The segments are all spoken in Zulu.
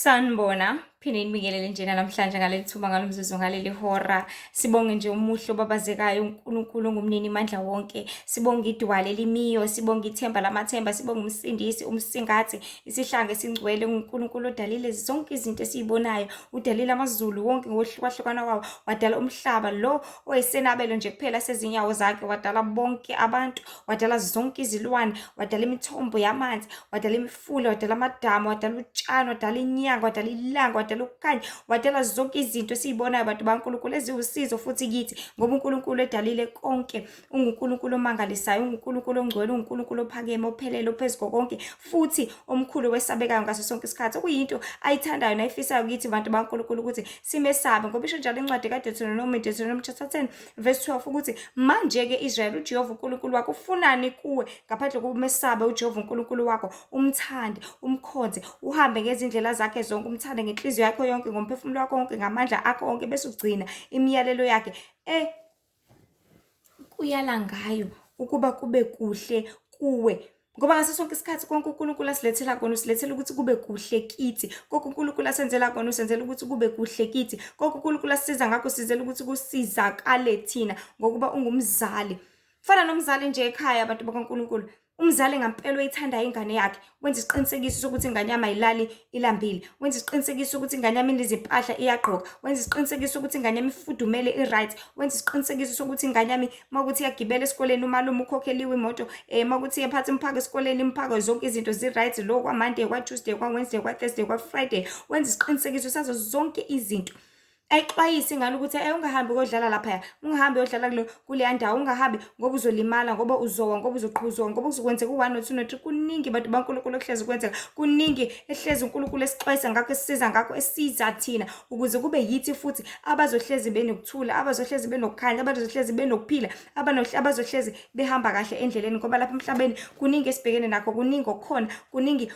Sanibona, phinde nibingelele njena namhlanje ngaleli thuba ngalomzuzu ngaleli hora. Sibonge nje umuhlo obabazekayo uNkulunkulu ongumnini mandla wonke. Sibonge idwala elimiyo, sibonge ithemba lamathemba, sibonge umsindisi, umsingathi, isihlangu esingcwele uNkulunkulu odalile zonke izinto esizibonayo. Udalile amazulu wonke ngokuhlukahlukana kwawo, wadala umhlaba lo oyisenabelo nje kuphela sezinyawo zakhe, wadala bonke abantu, wadala zonke izilwane, wadala imithombo yamanzi, wadala imifula, wadala amadamu, wadala utshani, wadala inyanga, wadala ilanga, wadala ukukhanya, wadala zonke izinto esizibonayo bantu baNkulunkulu eziwusizo futhi kithi ngoba uNkulunkulu edalile konke. UNguNkulunkulu omangalisayo, uNguNkulunkulu ongcwele, uNguNkulunkulu ophakeme, ophelele, ophezu konke futhi omkhulu wesabekayo ngaso sonke isikhathi. Okuyinto ayithandayo nayifisayo kithi bantu baNkulunkulu ukuthi simesabe ngoba isho njalo incwadi kaDuteronomy chapter 10 verse 12 ukuthi manje-ke Israyeli, uJehova uNkulunkulu wakho ufunani kuwe ngaphandle kokumesabe uJehova uNkulunkulu wakho, umthande, umkhonze, uhambe ngezindlela zakhe zonke, umthande ngenhliziyo yakho yonke, ngomphefumulo wakho wonke, ngamandla akho wonke, bese ugcina imiyalelo yakhe kuyala ngayo ukuba kube kuhle kuwe. Ngoba ngaso sonke isikhathi konke uNkulunkulu asilethela kona usilethela ukuthi kube kuhle kithi. Konke uNkulunkulu asenzela kona usenzela ukuthi kube kuhle kithi. Konke uNkulunkulu asisiza ngakho sizela ukuthi kusizakale thina ngokuba ungumzali. Fana nomzali nje ekhaya abantu bakaNkulunkulu. Umzali ngempela oyithandayo ingane yakhe wenza isiqinisekiso sokuthi ingane yami ayilali ilambile, wenza isiqinisekiso sokuthi ingane yami indiza impahla iyagqoka, wenza isiqinisekiso sokuthi ingane yami ifudumele i-right, wenza isiqinisekiso sokuthi ingane yami makuthi iyagibela esikoleni umalume ukhokheliwe imoto, makuthi iyaphatha imphako esikoleni imphako zonke izinto zi-right, lo kwa-Monday, kwa-Tuesday, kwa-Wednesday, kwa-Thursday, kwa-Friday, wenza isiqinisekiso sazo zonke izinto. Ayixwayise ingane ukuthi ungahambi uyodlala laphaya, ungahambi uyodlala kuleya ndawo, ungahambi ngoba uzolimala, ngoba uzowa, ngoba uzoqhuzwa, ngoba kuzokwenzeka u-1 no-2 no-3. Kuningi bantu baNkulunkulu okuhlezi kwenzeka, kuningi ehlezi uNkulunkulu esixwayisa ngakho, esisiza ngakho, esiza thina ukuze kube yithi futhi abazohlezi benokuthula, abazohlezi benokukhanya, abazohlezi benokuphila, abazohlezi behamba kahle endleleni ngoba lapha emhlabeni kuningi esibhekene nakho, kuningi okukhona, kuningi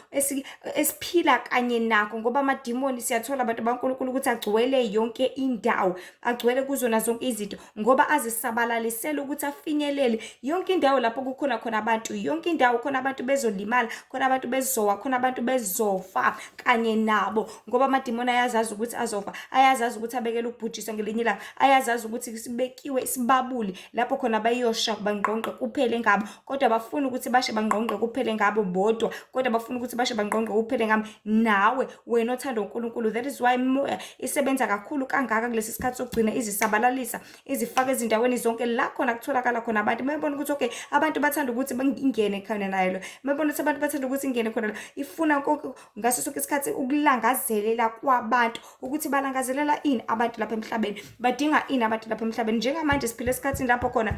esiphila kanye nakho ngoba amadimoni siyathola abantu baNkulunkulu ukuthi agcwele yonke indawo, agcwele kuzona zonke izinto ngoba azisabalalisela ukuthi afinyelele yonke indawo lapho kukhona khona abantu, yonke indawo khona abantu bezolimala, khona abantu bezowa, khona abantu bezofa kanye nabo ngoba amadimoni ayazazi ukuthi azofa, ayazazi ukuthi abekele ukubhujiswa ngelinye ilanga, ayazazi ukuthi sibekiwe isibabuli lapho khona bayosha bangqongqe kuphele ngabo, kodwa bafuna ukuthi bashe bangqongqe kuphele ngabo bodwa, kodwa bafuna ukuthi bashe bangqongqe kuphele ngami nawe, wena othanda uNkulunkulu. That is why moya isebenza kakhulu kangaka kulesi sikhathi sokugcina, izisabalalisa, izifaka ezindaweni zonke la khona kutholakala khona abantu. Mayebona ukuthi okay, abantu bathanda ukuthi ingene khona nayo lo, mayebona ukuthi abantu bathanda ukuthi ingene khona la, ifuna konke ngaso sonke isikhathi ukulangazelela kwabantu ukuthi balangazelela ini abantu lapha emhlabeni, badinga ini abantu lapha emhlabeni. Njengamanje siphila esikhathini lapho khona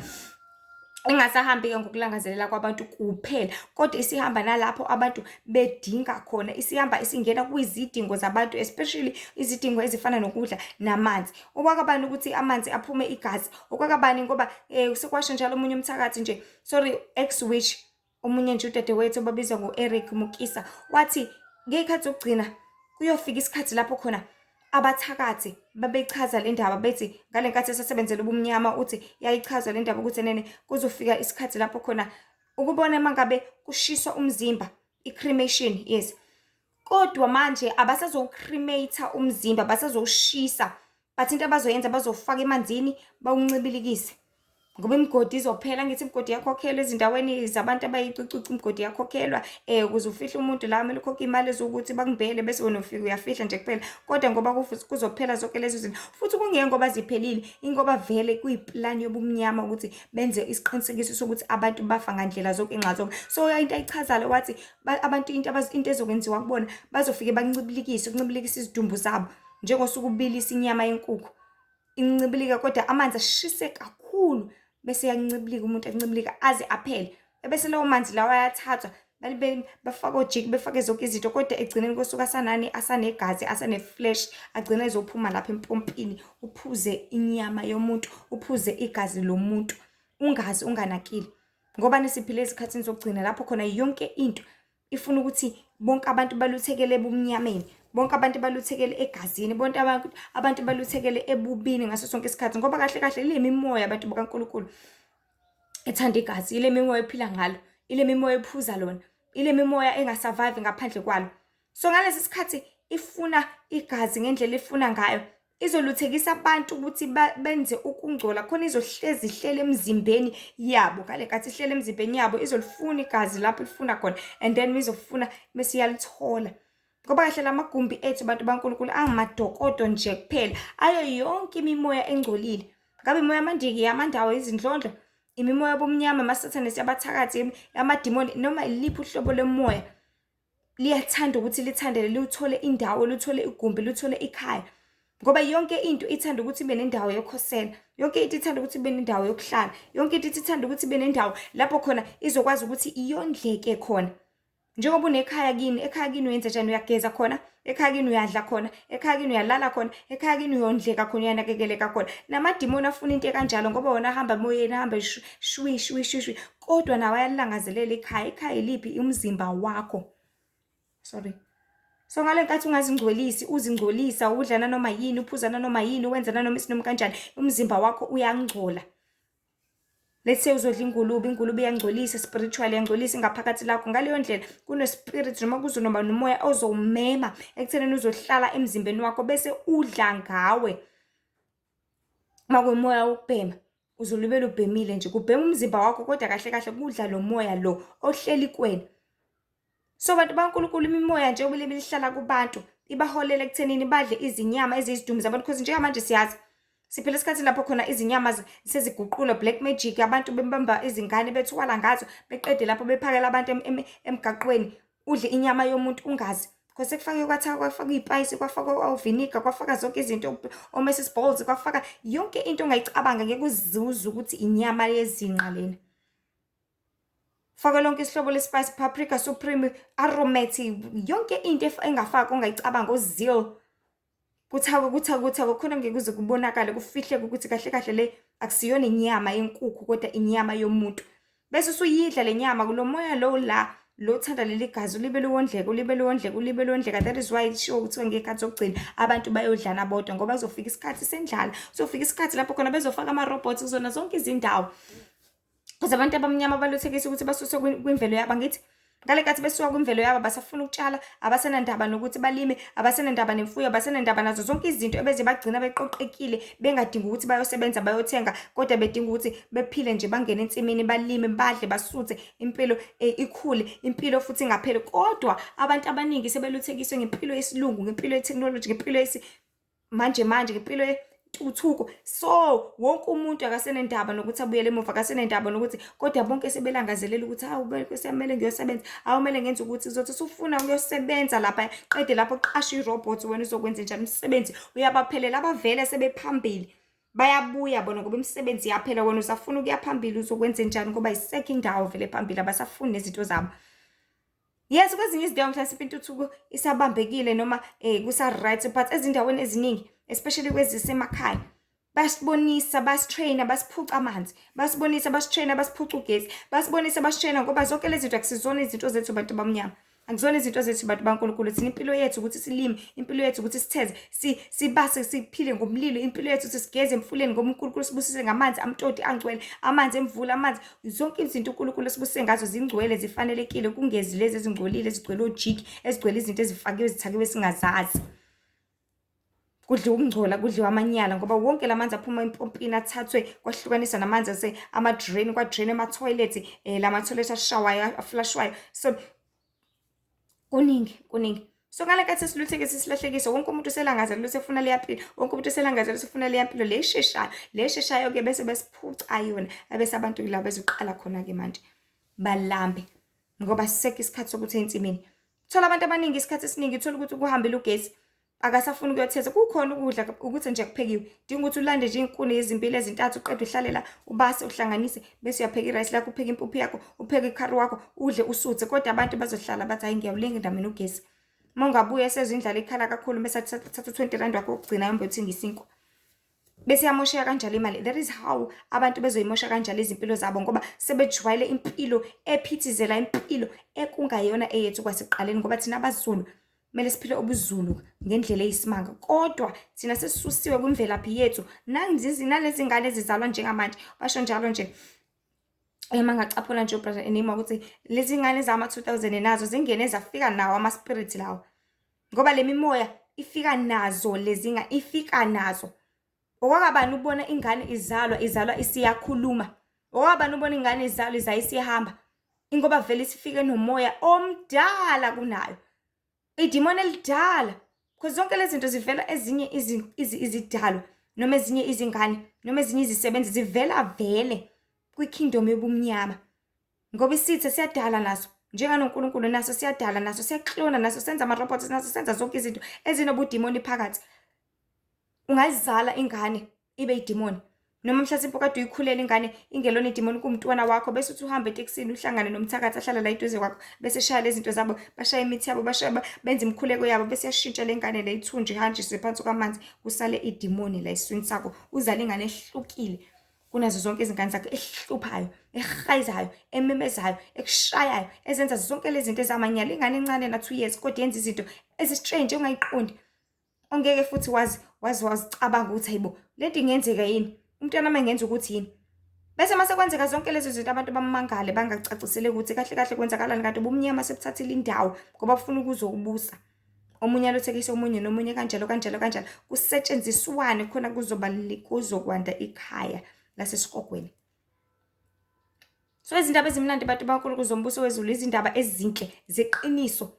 ingasahambi-ke ngokulangazelela kwabantu kuphela, kodwa isihamba nalapho abantu bedinga khona, isihamba isingena kwizidingo zabantu, especially izidingo ezifana nokudla namanzi. Okwakabani ukuthi amanzi aphume igazi, okwakabani ngoba sekwasho njalo omunye umthakathi nje, sorry, ex-witch, omunye nje udadewethu obabizwa ngo-Eric Mukisa, wathi ngey'khathi zokugcina kuyofika isikhathi lapho khona abathakathi babechaza le ndaba bethi ngale nkathi esasebenzela ubumnyama, uthi yayichaza le ndaba ukuthi nene kuzofika isikhathi lapho khona ukubona mangabe kushiswa umzimba, i-cremation, yes, kodwa manje abasazowucremate umzimba, basazowushisa, but into abazoyenza bazofaka emanzini bawuncibilikise ngoba imigodi izophela. Ngithi imigodi yakhokhelwa ezindaweni zabantu abayicucuca, imigodi yakhokhelwa ukuze ufihle umuntu la kumele ukhokhe imali ezokuthi bakungibhele bese wena ufika uyafihla nje kuphela, kodwa ngoba kuzophela zonke lezo zinto futhi kungeke ngoba ziphelile, ingoba vele kuyiplani yobumnyama ukuthi benze isiqinisekiso sokuthi abantu bafa ngandlela zonke inxazonke. So into ayichazayo wathi abantu into ezokwenziwa kubona bazofike bancibilikise, ukuncibilikisa izidumbu zabo njengosuku ubilisa inyama yenkukhu incibilika, kodwa amanzi ashise kakhulu bese yancibilika, umuntu ancibilika aze aphele, ebese lawo manzi lawa ayathathwa bafake ojiki, befake zonke izinto, kodwa egcineni kosuku asanegazi, asane-flesh, agcina ezophuma lapha empompini, uphuze inyama yomuntu, uphuze igazi lomuntu, ungazi, unganakile ngoba nisiphile ezikhathini zokugcina lapho khona yonke into ifuna ukuthi bonke abantu baluthekele ebumnyameni, bonke abantu baluthekele egazini, bonke abantu baluthekele ebubini ngaso sonke isikhathi ngoba kahle kahle ile mimoya abantu bakaNkulunkulu ethanda igazi, ile mimoya ephila ngalo, ile mimoya ephuza lona, ile mimoya engasurvive ngaphandle kwalo. So ngalesi sikhathi ifuna igazi ngendlela ifuna ngayo, izoluthekisa abantu ukuthi benze ukungcola khona izohlezi ihlele emzimbeni yabo. Ngale kathi ihlele emzimbeni yabo izolifuna igazi lapho ifuna khona, and then izofuna bese iyalithola. Ngoba kahle lamagumbi ethu bantu baNkulunkulu angamadokodo nje kuphela ayo yonke imimoya engcolile. Ngabe imoya yamandiki, yamandawo, izindlondlo, imimoya yobumnyama, amasathane, yabathakathi, amadimoni, noma iliphi uhlobo lomoya liyathanda ukuthi lithandele luthole indawo, luthole igumbi, luthole ikhaya. Ngoba yonke into ithanda ukuthi ibe nendawo yokhosela, yonke into ithanda ukuthi ibe nendawo yokuhlala, yonke into ithanda ukuthi ibe nendawo lapho khona izokwazi ukuthi iyondleke khona. Njengoba unekhaya kini, ekhaya kini uyenza njani? Uyageza khona, ekhaya kini uyadla khona, ekhaya kini uyalala khona, ekhaya kini uyondleka khona, uyanakekeleka khona. Namadimoni afuna into ekanjalo ngoba wona ahamba emoyeni, ahamba shwi shwi shwi shwi, kodwa nawe ayalangazelela ikhaya. Ikhaya iliphi? Umzimba wakho. Sorry. So ngale nkathi ungazingcolisi, uzingcolisa, udla nanoma yini, uphuza nanoma yini, wenza nanoma isinoma kanjani, umzimba wakho uyangcola. Let's say uzodla ingulube, ingulube iyangcolisa spiritually, iyangcolisa ngaphakathi lakho. Ngaleyo ndlela kuno spirit noma kuzonoma nomoya ozowumema ekuthenini uzohlala emzimbeni wakho bese udla ngawe. Makumoya wokubhema, uzolubela ubhemile nje, kubhema umzimba wakho kodwa kahle kahle kudla lo moya lo ohleli kuwena. So bantu baNkulunkulu, imimoya nje obile bilihlala kubantu ibaholela ekuthenini badle izinyama eziyizidumbu zabantu, because njengamanje siyazi siphela isikhathi lapho khona izinyama seziguqulwa, black magic, abantu bembamba izingane bethwala ngazo, beqede lapho bephakela abantu emgaqweni, udle inyama yomuntu ungazi. Because sekufake kwathaka, kwafaka iy'payisi, kwafaka uviniga, kwafaka zonke izinto, o-Mrs Balls, kwafaka yonke into ongayicabanga ngeke uzuze ukuthi inyama yezinqa lena. Faka lonke isihlobo le-spice, paprika, supreme, aromatic, yonke into engafaka ongayicabanga, ozeal. Kuthako khona ngeke kuze kubonakale, kufihleke ukuthi kahle kahle le akusiyona inyama yenkukhu kodwa inyama yomuntu. Bese usuyidla le nyama kulo moya lo la lo thanda leli gazi, libe luwondleka. That is why isho ukuthi ngekhathi zokugcina abantu bayodlana bodwa, ngoba kuzofika isikhathi sendlala, kuzofika isikhathi lapho khona bezofaka ama-robots kuzona zonke izindawo. Kuze abantu abamnyama baluthekise ukuthi basuse kwimvelo yabo. Ngithi ngale kathi besuka kwimvelo yabo basafuna ukutshala, abasenandaba nokuthi balime, abasenandaba nemfuyo, abasenandaba nazo zonke izinto ebeze bagcina beqoqekile, bengadingi ukuthi bayosebenza bayothenga, kodwa bedinga ukuthi bephile nje, bangene ensimini, balime, badle, basuthe, impilo ikhule, impilo futhi ingapheli. Kodwa abantu abaningi sebeluthekiswe ngempilo yesilungu, ngempilo ye-technology, ngempilo manje ngempilo uthuko. So wonke umuntu akasenendaba nokuthi abuyele emuva, akasenendaba nokuthi, kodwa bonke sebelangazelela ukuthi kusamele ngiyosebenza, awumele ngenze ukuthi zothi usufuna ukuyosebenza lapha, qede lapho qasha i-robot, wena uzokwenza njani umsebenzi uyabaphelela. Abavele sebephambili bayabuya bona ngoba imisebenzi yaphela, wena usafuna ukuya phambili, uzokwenza njani ngoba isekho indawo vele phambili, abasafuni nezinto zabo. Yes, kwezinye izindawo mhlawumbe intuthuko isabambekile noma kusa-right, but ezindaweni eziningi especially kwezisemakhaya basibonisa, basitraina, basiphuca amanzi, basibonisa, basitraina, basiphuca ugesi, basibonisa, basitraina, ngoba zonke lezi zinto akusizona izinto zethu bantu bamnyama, akuzona izinto zethu bantu baNkulunkulu. Thina impilo yethu ukuthi silime, impilo yethu ukuthi sitheze, sibase, siphile ngomlilo, impilo yethu ukuthi sigeze emfuleni ngoba uNkulunkulu sibusise ngamanzi amtoti angcwele, amanzi emvula, amanzi, zonke izinto uNkulunkulu sibusise ngazo zingcwele, zifanelekile, kungezi lezi ezingcolile ezigcwele ojiki, ezigcwele izinto ezifakiwe ezithakiwe singazazi. Kudliwa ukungcola, kudliwa amanyala, ngoba wonke lamanzi aphuma empompini athathwe kwahlukanisa namanzi ama-drain, kwa-drain ama-toilet, lama-toilet ashaywayo, aflashwayo. So kuningi. So ngale kathi siluthekise, silahlekise, wonke umuntu uselangazela ukuthi efuna liyampilo, wonke umuntu uselangazela ukuthi efuna liyampilo le sheshayo-ke bese besiphuca yona, abese abantu la bezoqala khona-ke manje balambe, ngoba sisekho isikhathi sokuthi ensimini. Thola abantu abaningi isikhathi esiningi, thola ukuthi kuhambile ugesi, akasafuni ukuyothetha. Kukhona ukudla ukuthi nje kuphekiwe, dinga ukuthi ulande nje inkuni ezimbili ezintathu, uqede uhlale la ubase uhlanganise bese uyapheka irice lakho, upheke impuphu yakho, upheke ikhari wakho, udle usuthe. Kodwa abantu bazohlala bathi hayi ngiyawulinga mina ugesi. Uma ungabuya sezindlala ikhala kakhulu bese thatha u-20 wakho wokugcina yombe uthenga isinkwa, bese yamosheka kanjalo imali. That is how abantu bezoyimosha kanjalo izimpilo zabo, ngoba sebejwayele impilo ephithizela, impilo ekungayona eyethu kwasekuqaleni, ngoba thina abaZulu kumele siphile ubuzulu ngendlela eyisimanga. Kodwa thina sesisusiwe kwimvelaphi yethu, nalezi ngane ezizalwa njengamanje basho njalo nje. Mangacaphula nje brother Enima ukuthi lezi ngane zama-2000 nazo zingene zafika nawo ama-spirit lawo, ngoba le mimoya ifika nazo lezinga, ifika nazo. Okwakabani ubona ingane izalwa isiyakhuluma? Okwakabani ubona ingane izalwa isihamba? Ingoba vele isifike nomoya omdala kunayo, idimoni elidala. Because zonke lezi zinto zivela ezinye izidalwa noma ezinye izingane noma ezinye izisebenzi zivela vele kwi-kingdom yobumnyama. Ngoba isithe siyadala naso, njenganoNkulunkulu naso siyadala, naso siyaklona, naso senza ama-robots, naso senza zonke izinto ezinobudimoni phakathi. Ungayizala ingane ibe idimoni, noma mhlasimpe kade uyikhulela ingane ingelona idimoni kumntwana wakho, bese uthi uhamba etekisini uhlangane nomthakathi ahlala la eduze kwakho, bese shaya lezi zinto zabo, bashaya imithi yabo, benza imikhuleko yabo, bese yashintsha le ngane le ithunje ihanjiswe phansi kwamanzi, kusale idimoni la esiswini sakho. Uzale ingane ehlukile kunazo zonke izingane zakho, ehluphayo, ehayizayo, ememezayo, ekushayayo, ezenza zonke lezi zinto ezamanyala. Ingane encane na 2 years kodwa yenza izinto ezi-strange ongayiqondi, ongeke futhi wazicabanga ukuthi hayibo lento ingenzeka yini, umntwana uma engenza ukuthi yini. Bese mase kwenzeka zonke lezo zinto abantu bamangale bangacacisele ukuthi kahle kahle kwenzakalani, kanti ubumnyama sebuthathile indawo ngoba bufuna ukuzokubusa. Omunye alothekise omunye nomunye kanjalo kanjalo kanjalo, kusetshenziswane khona kuzokwanda ikhaya lasesiqogweni. So izindaba ezimnandi bantu baNkulunkulu zombuso wezulu, izindaba ezinhle zeqiniso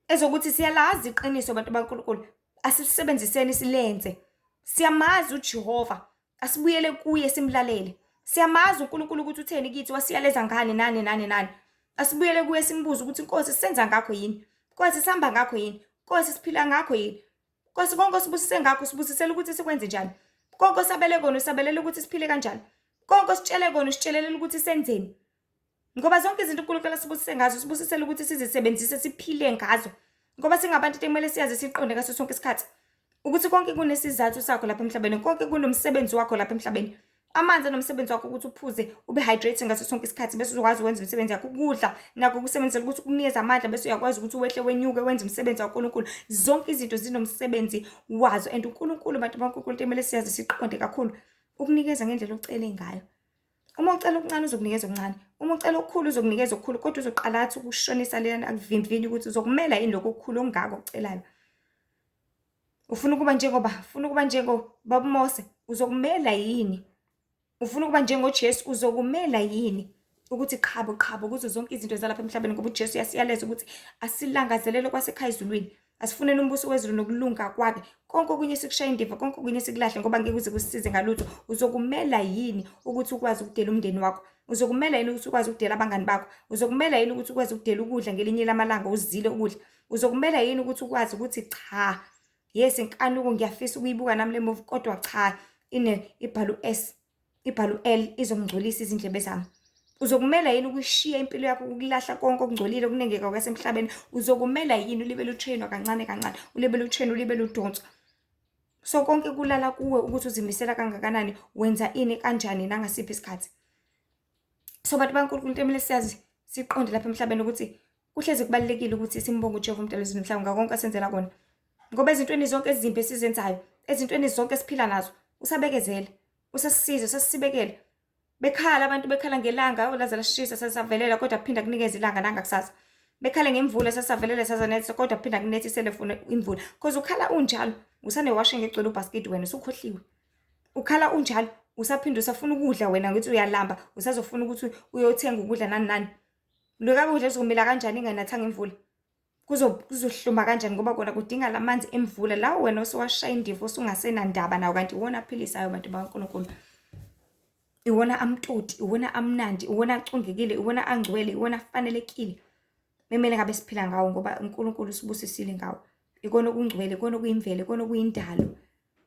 ezokuthi siyalazi iqiniso bantu baNkulunkulu, asisebenziseni silenze. Siyamazi uJehova, asibuyele kuye simlalele. Siyamazi uNkulunkulu ukuthi utheni kithi, wasiyaleza ngani nani nani nani. Asibuyele kuye simbuze ukuthi Nkosi senza ngakho yini, Nkosi sihamba ngakho yini, Nkosi siphila ngakho yini, Nkosi konke osibusise ngakho sibusisele ukuthi sikwenze njani, konke osabele kona usabelele ukuthi siphile kanjani, konke ositshele kona usitshelele ukuthi senzeni. Ngoba zonke izinto uNkulunkulu asibusise ngazo sibusisele ukuthi sizisebenzise siphile ngazo. Ngoba singabantu kumele siyazi siqonde ngaso sonke isikhathi ukuthi konke kunesizathu sakho lapha emhlabeni, konke kunomsebenzi wakho lapha emhlabeni. Amanzi anomsebenzi wakho ukuthi uphuze ube hydrated ngaso sonke isikhathi, bese uzokwazi ukwenza umsebenzi wakho. Ukudla nakho kusebenzela ukuthi ukunikeza amandla, bese uyakwazi ukuthi wehle wenyuke wenze umsebenzi waNkulunkulu. Zonke izinto zinomsebenzi wazo, and uNkulunkulu bantu baNkulunkulu kumele siyazi siqonde kakhulu ukunikeza ngendlela ocele ngayo. Uma ucela okuncane uzokunikeza okuncane, uma ucela okukhulu uzokunikeza okukhulu, kodwa uzoqala athi ukushonisa lena akuvimvini ukuthi uzokumela yini lokho okukhulu ongako okucelayo. Ufuna ukuba njengobaba Mose, uzokumela yini? Ufuna ukuba njengoJesu, uzokumela yini ukuthi qhabo kuzo zonke izinto zalapha emhlabeni? Ngoba uJesu yasiyaleza ukuthi asilangazelele kwasekhaya ezulwini, asifuneni umbuso wezulu nokulunga kwakhe. Konke okunye sikushaya indiva, konke okunye sikulahle ngoba ngeke uze kusisize ngalutho. Uzokumela yini ukuthi ukwazi ukudela umndeni wakho? Uzokumela yini ukuthi ukwazi ukudela abangani bakho? Uzokumela yini ukuthi ukwazi ukudela ukudla ngelinye lamalanga uzile ukudla? Uzokumela yini ukuthi ukwazi ukuthi cha, yes inkanuko ngiyafisa ukuyibuka nami le movie, kodwa cha, ibhalu S, ibhalu L izongcolisa izindlebe zami? Uzokumela yini ukuyishiya impilo yakho, ukulahla konke okungcolile okunengeka kwasemhlabeni? Uzokumela yini ulibe lutrainwa kancane kancane, ulibe lutrainwa, ulibe ludonswa? So konke kulala kuwe ukuthi uzimisela kangakanani, wenza ini kanjani nangasiphi isikhathi. So bantu baNkulunkulu kumele siyazi siqonde lapha emhlabeni ukuthi kuhlezi kubalekile ukuthi simbonge uJehova umdali wezulu nomhlaba ngakonke asenzela kona. Ngoba ezintweni zonke ezimbi esizenzayo, ezintweni zonke esiphila nazo, usabekezela, usasisiza, usasibekela. Bekhala abantu, bekhala ngelanga, olaza lashisa sasavelela kodwa kuphinda kunikeza ilanga nangakusasa. Bekhala ngemvula sasavelela sazanetha kodwa kuphinda kunethisele funa imvula. Because ukhala unjalo, usane washe ngegcwele ubasket wena usukhohliwe. Ukhala unjalo, usaphinda usafuna ukudla wena ukuthi uyalamba, usazofuna ukuthi uyothenga ukudla nani nani. Lokho ukudla kuzomila kanjani inganathanga imvula? Kuzohluma kanjani ngoba kona kudinga lamanzi emvula lawo wena osowashaya indiva osungasenandaba nawo, kanti iwona aphilisayo bantu baNkulunkulu. Iwona amtoti, iwona amnandi, iwona acungekile, iwona angcwele, iwona afanelekile. Memele ngabe siphila ngawo ngoba uNkulunkulu usibusisile ngawo. Ikona okungcwele, ikona okuyimvelo, ikona okuyindalo.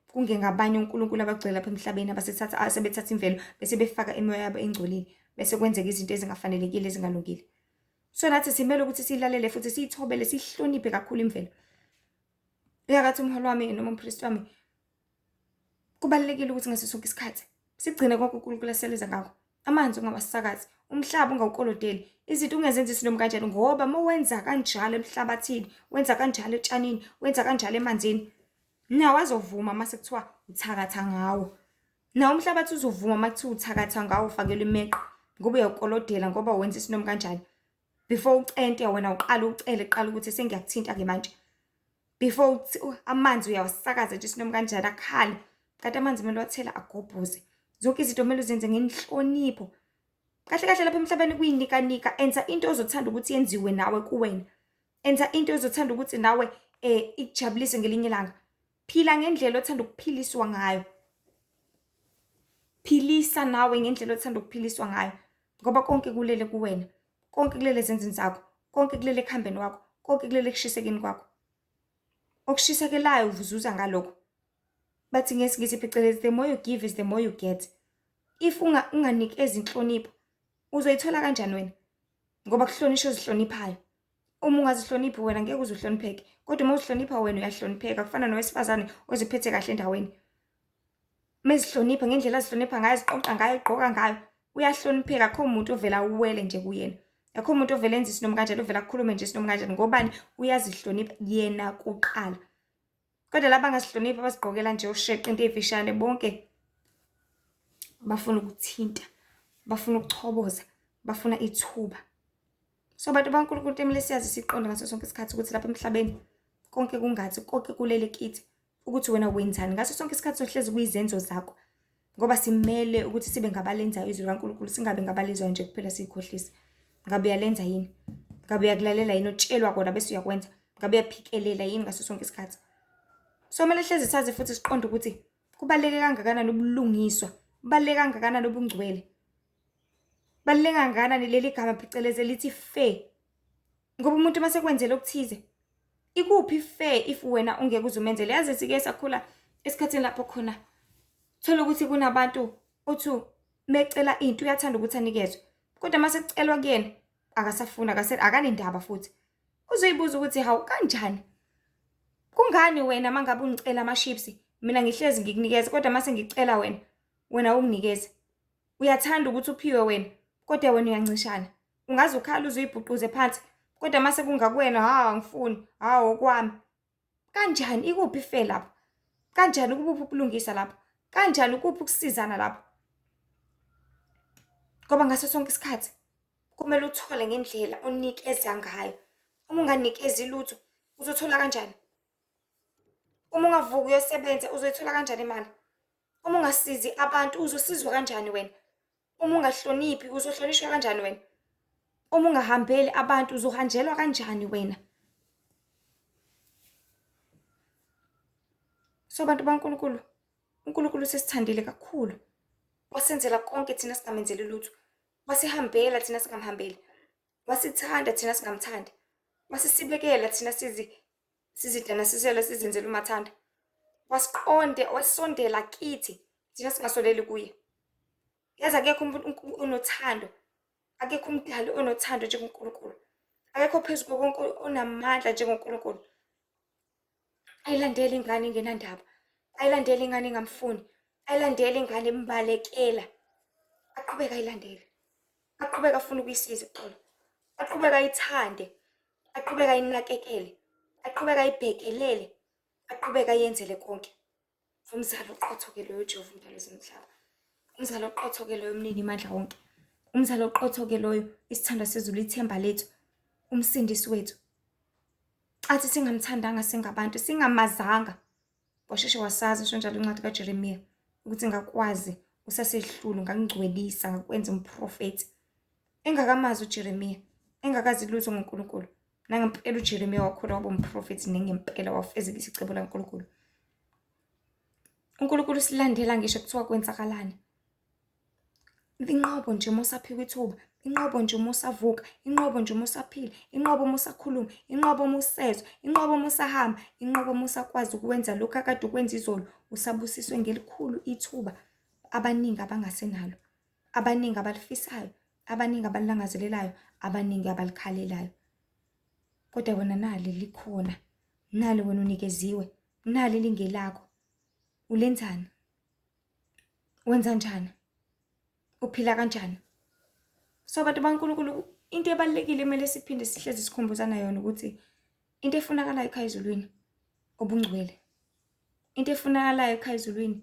Kungengabanye uNkulunkulu abagcwele lapha emhlabeni asebethatha imvelo bese befaka emoya yabo engcolile, bese kwenzeka izinto ezingafanelekile ezingalungile. So nathi simele ukuthi siyilalele futhi siyithobele, sihloniphe kakhulu imvelo. Uyakathi umholi wami noma umpristi wami, kubalekile ukuthi ngaso sonke isikhathi sigcine konke uNkulunkulu aseleza ngakho. Amanzi ungawasakazi, umhlaba ungawukolodeli, izinto ungezenza isinoma kanjani, ngoba uma wenza kanjalo emhlabathini, wenza kanjalo etshanini, wenza kanjalo emanzini, nawo azovuma mase kuthiwa uthakatha ngawo. Nawo umhlabathi uzovuma makuthiwa uthakatha ngawo, ufakelwe imeqo ngoba uyawukolodela ngoba wenza isinoma kanjani. Before ucente wena uqala ucele, qala ukuthi sengiyakuthinta ke manje. before amanzi uyawasakaza nje isinoma kanjani akhale, kanti amanzi kumele wathela agobhoze. Zonke izinto kumele uzenze ngenhlonipho. Kahle kahle lapha emhlabeni kuyinikanika, enza into ozothanda ukuthi yenziwe nawe kuwena. Enza into ozothanda ukuthi nawe ikujabulise ngelinye ilanga. Phila ngendlela othanda ukuphiliswa ngayo. Philisa nawe ngendlela othanda ukuphiliswa ngayo, ngoba konke kulele kuwena. Konke kulele ezenzini zakho, konke kulele ekuhambeni kwakho, konke kulele ekushisekeni kwakho. Okushisekelayo uvuzuza ngalokho. Bathi ngesingisi phecelezi, the more you give is the more you get. If unganikezi inhlonipho, uzoyithola kanjani wena? Ngoba kuhlonishwa ozihloniphayo. Uma ungazihloniphi wena ngeke uzuhlonipheke, kodwa uma uzihlonipha wena uyahlonipheka. Kufana nowesifazane oziphethe kahle endaweni. Mezihlonipha ngendlela azihlonipha ngayo, ziqoqa ngayo, igqoka ngayo, uyahlonipheka. Akho umuntu ovela uwele nje kuyena. Akho umuntu ovela enza isinoma kanjani, ovela akhulume nje isinoma kanjani. Ngobani? Uyazihlonipha yena kuqala. Kodwa laba bangazihloniphi abazigqokela nje usheqe into ezifishane, bonke bafuna ukuthinta, bafuna ukuchoboza, bafuna ithuba. So abantu baNkulunkulu kumele siyazi siqonde ngaso sonke isikhathi ukuthi lapha emhlabeni konke kungathi, konke kulele kithi, ukuthi wena wenzani. Ngaso sonke isikhathi sohlezi kuyizenzo zakho, ngoba simele ukuthi sibe ngabalenzayo izwi likaNkulunkulu, singabe ngabalezwayo nje kuphela siyikhohlisa. Ngabe uyalenza yini? Ngabe uyakulalela yini otshelwa kona bese uyakwenza? Ngabe uyaphikelela yini ngaso sonke isikhathi? So kumele hlezi sazi futhi siqonde ukuthi kubaluleke kangakanani ubulungiswa, kubaluleke kangakanani ubungcwele, kubaluleke kangakanani leli gama phecelezi elithi fair. Ngoba umuntu mase kwenzela okuthize, ikuphi fair if wena ungeke uzumenzele? Yazi sike sakhula esikhathini lapho khona thola ukuthi kunabantu othi mecela into uyathanda ukuthi anikezwe, kodwa mase kucelwa kuyena akasafuna, akanendaba futhi. Uzoyibuza ukuthi hawu kanjani? Kungani wena mangabe ungicela ama-chips mina ngihlezi ngikunikeza, kodwa mase ngicela wena unginikeze? Uyathanda ukuthi uphiwe wena, kodwa wena uyancishana. Ungaze ukhala uzuyibhuquze phansi, kodwa mase kungakuwena angifuni, okwami. Kanjani? Ikuphi ifair lapho? Kanjani? Ukuphi ubulungisa lapho? Kanjani? Ukuphi ukusizana lapho? Ngoba ngaso sonke isikhathi kumele uthole ngendlela onikeza ngayo. Uma unganikezi lutho uzothola kanjani? Uma ungavuki uyosebenza uzoyithola kanjani imali? Uma ungasizi abantu uzosizwa kanjani wena? Uma ungahloniphi uzohlonishwa kanjani wena? Uma ungahambeli abantu uzohanjelwa kanjani wena? So bantu baNkulunkulu, uNkulunkulu sesithandile kakhulu. Wasenzela konke thina singamenzeli lutho. Wasihambela thina singamhambeli. Wasithanda thina singamthandi. Wasisibekela thina sizidana sizela sizenzela umathanda. Wasondela kithi thina singasondeli kuye. Yazi akekho umuntu onothando, akekho umdali onothando njengoNkulunkulu. Akekho phezu konke onamandla njengoNkulunkulu. Ayilandele ingane engenandaba, ayilandele ingane engamfuni, ayilandele ingane embalekela. Aqhubeka ayilandele, aqhubeka afuna ukuyisiza uxolo, aqhubeka ayithande, aqhubeka ayinakekele, aqhubeka ayibhekelele, aqhubeka ayenzele konke. Umzali oqotho-ke loyo Jehova umdali wezomhlaba, umzali oqotho-ke loyo mnini mandla wonke, umzali oqotho-ke loyo isithando sezulu, ithemba lethu, umsindisi wethu. Athi singamthandanga singabantu, singamazanga, washeshe wasazi usho njalo incwadi kaJeremiya ukuthi ngakwazi usasehlulu ngangcwelisa ngakwenza umprofeti. Engakamazi uJeremiya, engakazi lutho ngoNkulunkulu, nangempela uJeremiya wakhula waba umprofeti nengempela wafezekisa icebo laNkulunkulu. uNkulunkulu silandela ngisho kuthiwa kwenzakalani. Inqobo nje uma usaphiwa ithuba, inqobo nje uma usavuka, inqobo nje uma usaphila, inqobo uma usakhuluma, inqobo uma usezwa, inqobo uma usahamba, inqobo uma usakwazi ukwenza lokhu akade ukwenza izolo, usabusiswe ngelikhulu ithuba. Abaningi abangasenalo, abaningi abalifisayo, abaningi abalilangazelelayo, abaningi abalikhalelayo. Kodwa wena nali likhona, nali wena unikeziwe, nali lingelakho. Ulenzani? Wenza njani? Uphila kanjani? So bantu baNkulunkulu, into ebalulekile kumele siphinde sihlezi sikhumbuzana yona ukuthi into efunakalayo ekhaya ezulwini ubungcwele. Into efunakalayo ekhaya ezulwini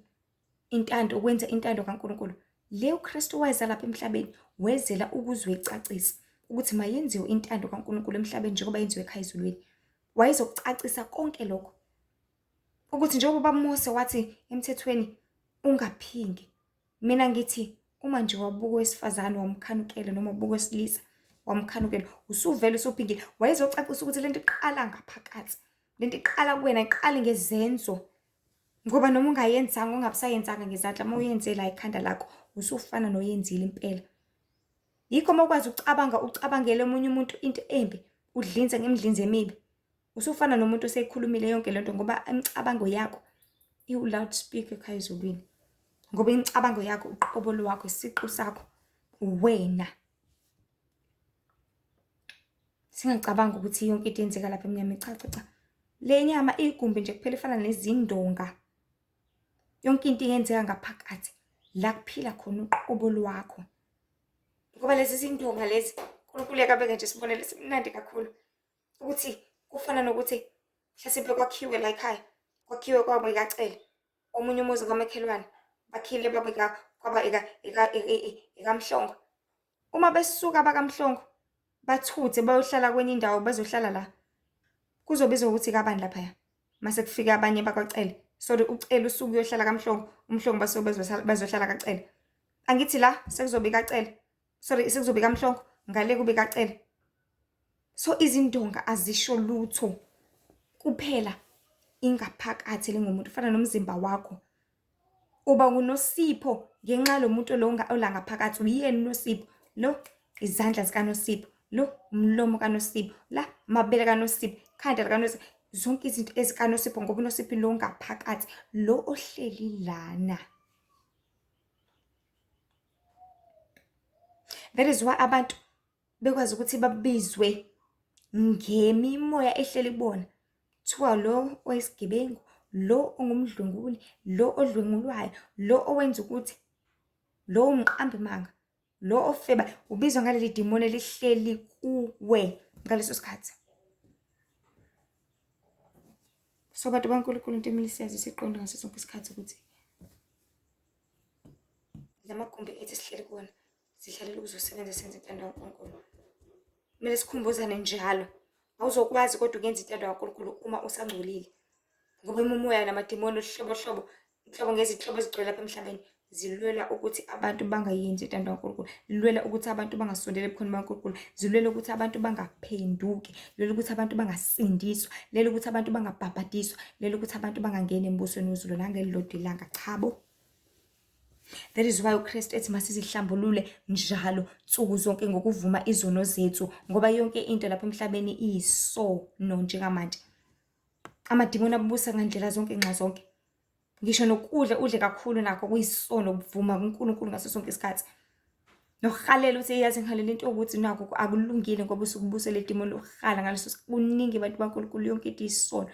intando, ukwenza intando kaNkulunkulu. Le uKristu wayeza lapha emhlabeni wezela ukuzwecacisa ukuthi mayenziwe intando kaNkulunkulu emhlabeni njengoba yenziwe ekhaya ezulwini. wayezokucacisa konke lokho. Ukuthi njengoba ubaba Mose wathi emthethweni ungaphingi, mina ngithi uma nje wabuka owesifazane wamkhanukela noma wabuka owesilisa wamkhanukela, usuvele usuphingile. Wayezocacisa ukuthi lento iqala ngaphakathi, lento iqala kuwena, iqale ngezenzo. Ngoba noma ungayenzanga, ungabusayenzanga ngezandla, uma uyenze la ekhanda lakho usufana noyenzile impela. Yikho uma ukwazi ucabangele omunye umuntu into embi, udlinze ngemidlinzo emibi, usufana nomuntu oseyikhulumile yonke lento, ngoba imicabango yakho iwu-loudspeaker ekhaya ezulwini. Ngoba imicabango yakho, uqobo lwakho, isiqu sakho, wena. Singacabanga ukuthi yonke into yenzeka lapha emnyameni. Cha cha cha. Le nyama igumbi nje kuphela, ifana nezindonga. Yonke into iyenzeka ngaphakathi la kuphila khona uqobo lwakho. Ngoba lezi zindonga lezi uNkulunkulu yakabeka nje sibonele simnandi kakhulu. Ukuthi kufana nokuthi mhlasimpe kwakhiwe la ekhaya, kwakhiwe kwabo ikacele. Omunye umuzi kamakhelwane bakhile babeka kwaba ikaMhlongo. Uma besuka bakaMhlongo bathuthe bayohlala kwenye indawo, bazohlala la, kuzobizwa ukuthi kabani laphaya. Mase kufika abanye bakwacele, sorry, ucele usuku uyohlala kaMhlongo, uMhlongo bazohlala kacele. Angithi la sekuzobe ikacele, sorry, sekuzobe kaMhlongo, ngale kube kacele. So izindonga azisho lutho kuphela ingaphakathi lengomuntu, ufana nomzimba wakho. Uba uNosipho ngenxa lo muntu lo ola ngaphakathi, uyena uNosipho. Lo izandla zikaNosipho, lo umlomo kaNosipho, la amabele kaNosipho, ikhanda likaNosipho, zonke izinto ezikaNosipho, ngoba uNosipho lo ngaphakathi, lo ohleli lana. That is why abantu bekwazi ukuthi babizwe ngemimoya ehleli kubona. Kuthiwa lo oyisigebengu, lo ongumdlwenguli, lo odlwengulwayo, lo owenza ukuthi, lo umqambi manga, lo ofeba, ubizwa ngaleli demoni elihleli kuwe ngaleso sikhathi. So bantu baNkulunkulu, into emile siyazi siqonde ngaso sonke isikhathi ukuthi lamagumbi ethu sihleli kuwona sihlalela ukuzosebenza senze intando kaNkulunkulu. Kumele sikhumbuzane njalo. Awuzokwazi kodwa ukwenza intando kaNkulunkulu uma usangcolile. Ngoba umoya namademoni ohlobo ngezihlobo ezigcwele lapha emhlabeni zilwela ukuthi abantu bangayenzi intando kaNkulunkulu, zilwela ukuthi abantu bangasondeli ebukhoneni baNkulunkulu, zilwela ukuthi abantu bangaphenduki, zilwela ukuthi abantu bangasindiswa, zilwela ukuthi abantu bangabhabhadiswa, zilwela ukuthi abantu bangangeni embusweni wezulu nangelilodwa ilanga. Chabo. That is why uKristu ethi masizihlambulule njalo nsuku zonke ngokuvuma izono zethu, ngoba yonke into lapha emhlabeni iyisono njengamanje. Amadimoni abubusa ngandlela zonke nxa zonke. Ngisho nokudla udle kakhulu nakho kuyisono, ukuvuma kuNkulunkulu ngaso sonke isikhathi. Nokuhalela uthi yazi ngihalela into ukuthi nakho akulungile ngoba usukubusela idimoni lokuhala ngaleso kuningi abantu baNkulunkulu, yonke into iyisono.